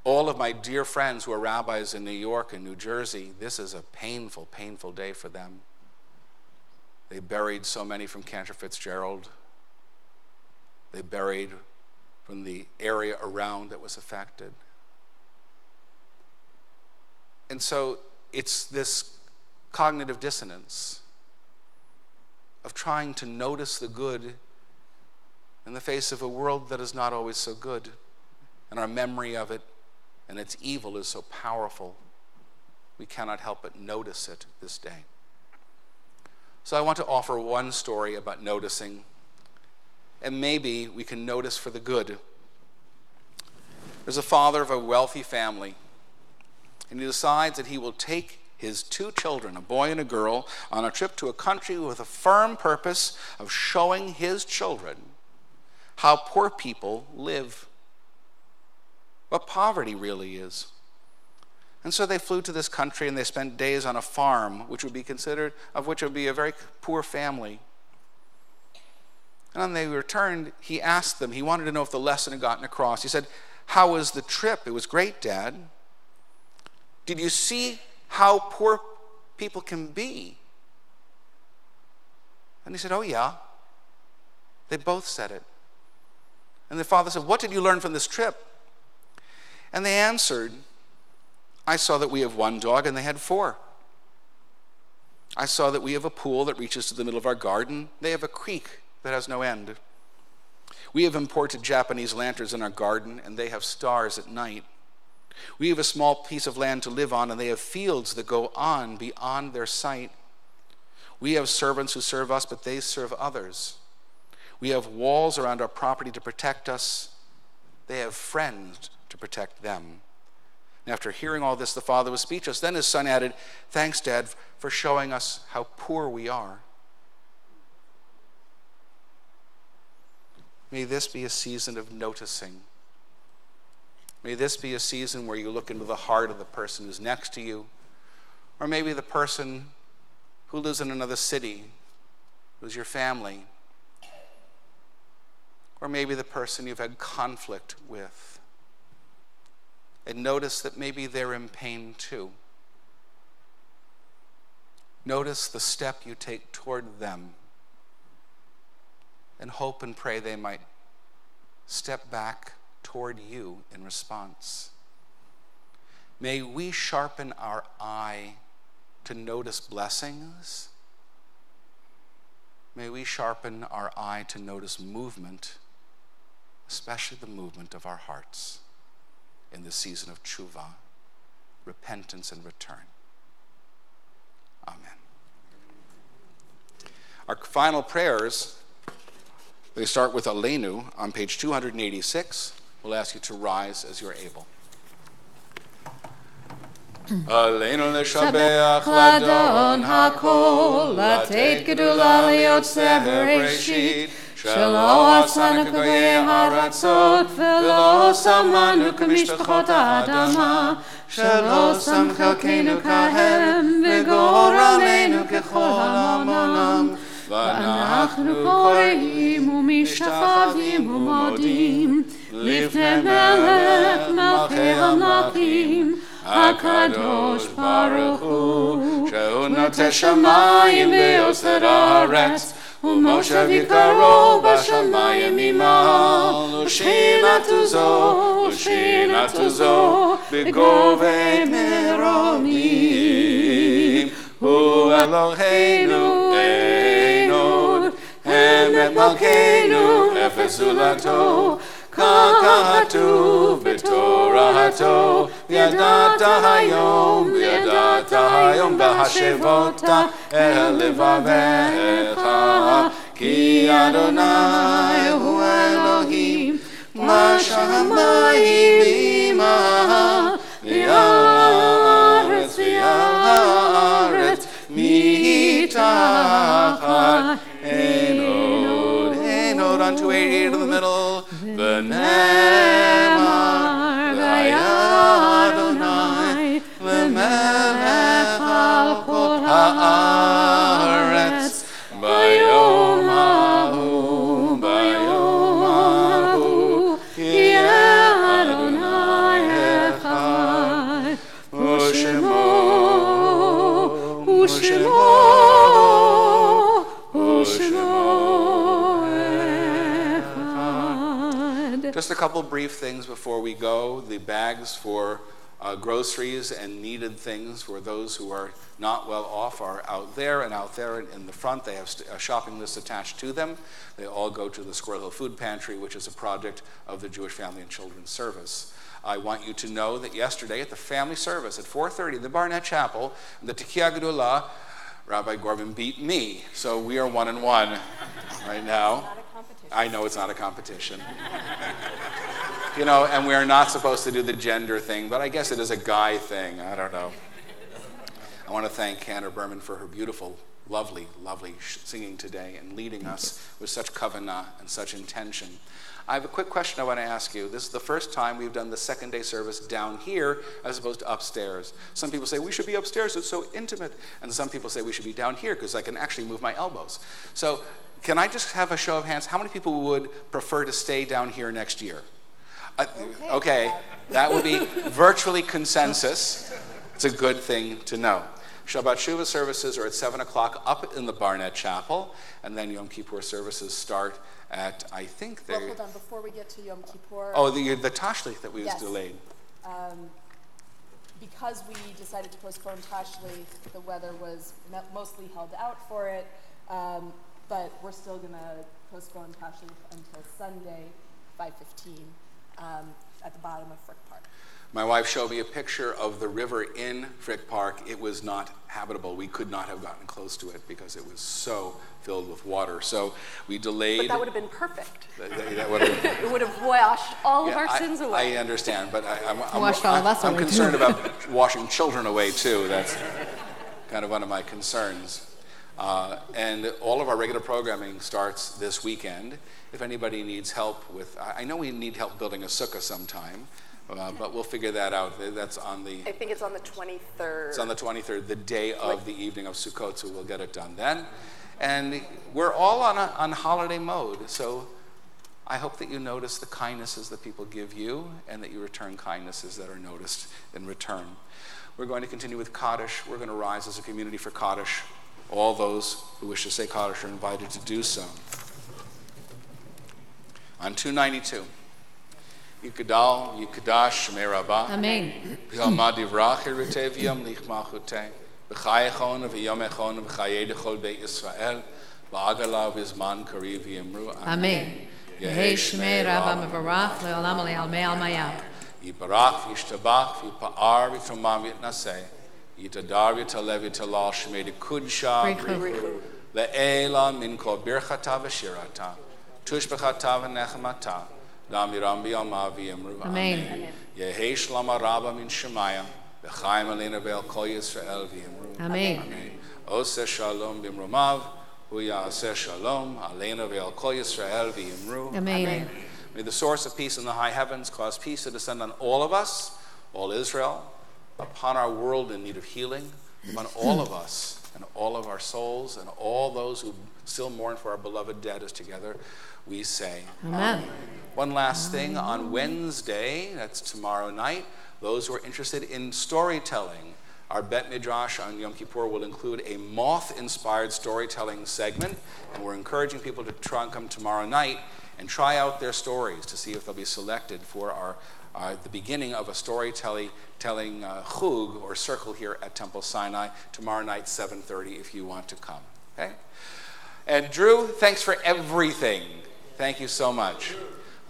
All of my dear friends who are rabbis in New York and New Jersey, this is a painful, painful day for them. They buried so many from Cantor Fitzgerald. They buried from the area around that was affected. And so it's this cognitive dissonance of trying to notice the good in the face of a world that is not always so good, and our memory of it and its evil is so powerful, we cannot help but notice it this day. So I want to offer one story about noticing, and maybe we can notice for the good. There's a father of a wealthy family, and he decides that he will take his 2 children, a boy and a girl, on a trip to a country with a firm purpose of showing his children how poor people live, what poverty really is. And so they flew to this country and they spent days on a farm, which would be considered, of which would be a very poor family. And when they returned, he asked them, he wanted to know if the lesson had gotten across. He said, "How was the trip?" "It was great, Dad." "Did you see how poor people can be?" And he said, "Oh yeah." They both said it. And the father said, "What did you learn from this trip?" And they answered, "I saw that we have one dog and they had 4. I saw that we have a pool that reaches to the middle of our garden. They have a creek that has no end. We have imported Japanese lanterns in our garden, and they have stars at night. We have a small piece of land to live on, and they have fields that go on beyond their sight. We have servants who serve us, but they serve others. We have walls around our property to protect us. They have friends to protect them." And after hearing all this, the father was speechless. Then his son added, "Thanks, Dad, for showing us how poor we are." May this be a season of noticing. May this be a season where you look into the heart of the person who's next to you, or maybe the person who lives in another city, who's your family, or maybe the person you've had conflict with, and notice that maybe they're in pain too. Notice the step you take toward them, and hope and pray they might step back toward you in response. May we sharpen our eye to notice blessings. May we sharpen our eye to notice movement, especially the movement of our hearts in the season of tshuva, repentance and return. Amen. Our final prayers, they start with Aleinu on page 286. We'll ask you to rise as you're able. Aleinu leshabeach ladon hakol, latet gedula liyotzeh bereshit, shelo asanu k'goyei haratzot, velo samanu k'mishpachot ha'adama, shelo sam chelkeinu kahem, v'goralenu k'chol hamonam, ואנחנו קוראים ומשתחווים ומודים לפני מלך מלכי המלכים הקדוש ברוך הוא שהוא נוטה שמיים ויוסר הארץ ומשה יקרו בשמיים ממעל ושכינתו זו בגובי מרומים הוא אלוהינו אמת מלכנו אפס זולתו כך כתוב בתורתו וידעת היום בהשבות אל לבביך כי אדוני הוא אלוהים בשמיים והארץ מתחת on 288 in the middle. V'nemar v'yadonai v'melech al kol ha'aretz bayom hahu ki Adonai echad u'shemo Just a couple brief things before we go. The bags for groceries and needed things for those who are not well off are out there, and out there in the front they have a shopping list attached to them. They all go to the Squirrel Hill Food Pantry, which is a project of the Jewish Family and Children's Service. I want you to know that yesterday at the family service at 4:30 in the Barnett Chapel, the Tekiah Gedolah, Rabbi Gorman beat me. So we are 1-1 right now. I know it's not a competition. You know, and we are not supposed to do the gender thing, but I guess it is a guy thing. I don't know. I want to thank Hannah Berman for her beautiful, lovely singing today and leading us with such kavanah and such intention. I have a quick question I want to ask you. This is the first time we've done the second day service down here as opposed to upstairs. Some people say we should be upstairs, it's so intimate. And some people say we should be down here because I can actually move my elbows. So can I just have a show of hands? How many people would prefer to stay down here next year? Okay, that would be virtually consensus. It's a good thing to know. Shabbat Shuvah services are at 7 o'clock up in the Barnett Chapel, and then Yom Kippur services start at, I think they...
Well, hold on, before we get to Yom Kippur...
Oh, the Tashlich that was delayed.
Because we decided to postpone Tashlich, the weather was mostly held out for it, but we're still going to postpone Tashlich until Sunday, 5:15, at the bottom of Frick Park.
My wife showed me a picture of the river in Frick Park. It was not habitable. We could not have gotten close to it because it was so filled with water. So we delayed.
But that would have been perfect.
That would have been,
it would have washed all of our sins away.
I understand, but
I'm
concerned about washing children away too. That's kind of one of my concerns. And all of our regular programming starts this weekend. If anybody needs help with, I know we need help building a sukkah sometime. But we'll figure that out. That's on the...
I think it's on the 23rd.
It's on the 23rd, the day of the evening of Sukkot, so we'll get it done then. And we're all on holiday mode, so I hope that you notice the kindnesses that people give you and that you return kindnesses that are noticed in return. We're going to continue with Kaddish. We're going to rise as a community for Kaddish. All those who wish to say Kaddish are invited to do so. On 292. Yikadal, Yikadash, Shema Rabbah.
Amen.
B'yom divrach eretev v'yom lichmachuteh. B'chayechon v'yom echon v'chayei dechol beit Yisrael. B'agala v'zman kariv v'yemru.
Amen. Yehi Shema Rabbah mevarach le'olam le'almei almayah.
Yibarach v'yishtabach v'yipa'ar v'tomam v'yitnaseh. Yitadar v'yitalev v'yitalal Shema dekudsha v'richu. Le'ela min kol birchata v'shirata. Tushbechata v'nechemata. Amen. Yehi Shlama Rabba min Shemaya. V'chaim aleinu ve'el kol Yisrael v'yemru.
Amen.
Oseh shalom b'mromav. Hu ya'aseh shalom aleinu ve'el kol Yisrael v'yemru.
Amen.
May the source of peace in the high heavens cause peace to descend on all of us, all Israel, upon our world in need of healing, upon all of us and all of our souls and all those who still mourn for our beloved dead as together we say
Amen.
One last thing, on Wednesday, that's tomorrow night, those who are interested in storytelling, our Bet Midrash on Yom Kippur will include a moth-inspired storytelling segment, and we're encouraging people to try and come tomorrow night and try out their stories to see if they'll be selected for the beginning of a storytelling chug or circle here at Temple Sinai tomorrow night, 7:30, if you want to come. Okay? And Drew, thanks for everything. Thank you so much.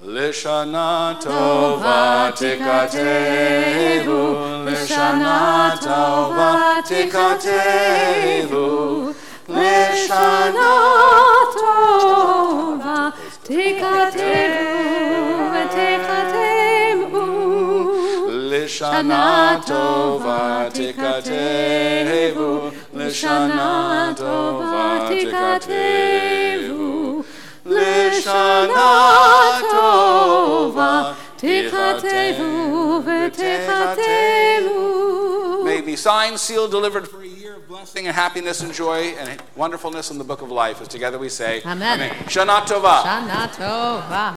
Lishana tova tikatevu, Lishana tova tikatevu, Lishana tova tikatevu, Lishana tova tikatevu, Lishana tova tikatevu, Lishana tova tichatevu v'tichatevu. May it be signed, sealed, delivered for a year of blessing and happiness and joy and wonderfulness in the book of life. As together we say,
Amen.
Shana tova.
Shana tova.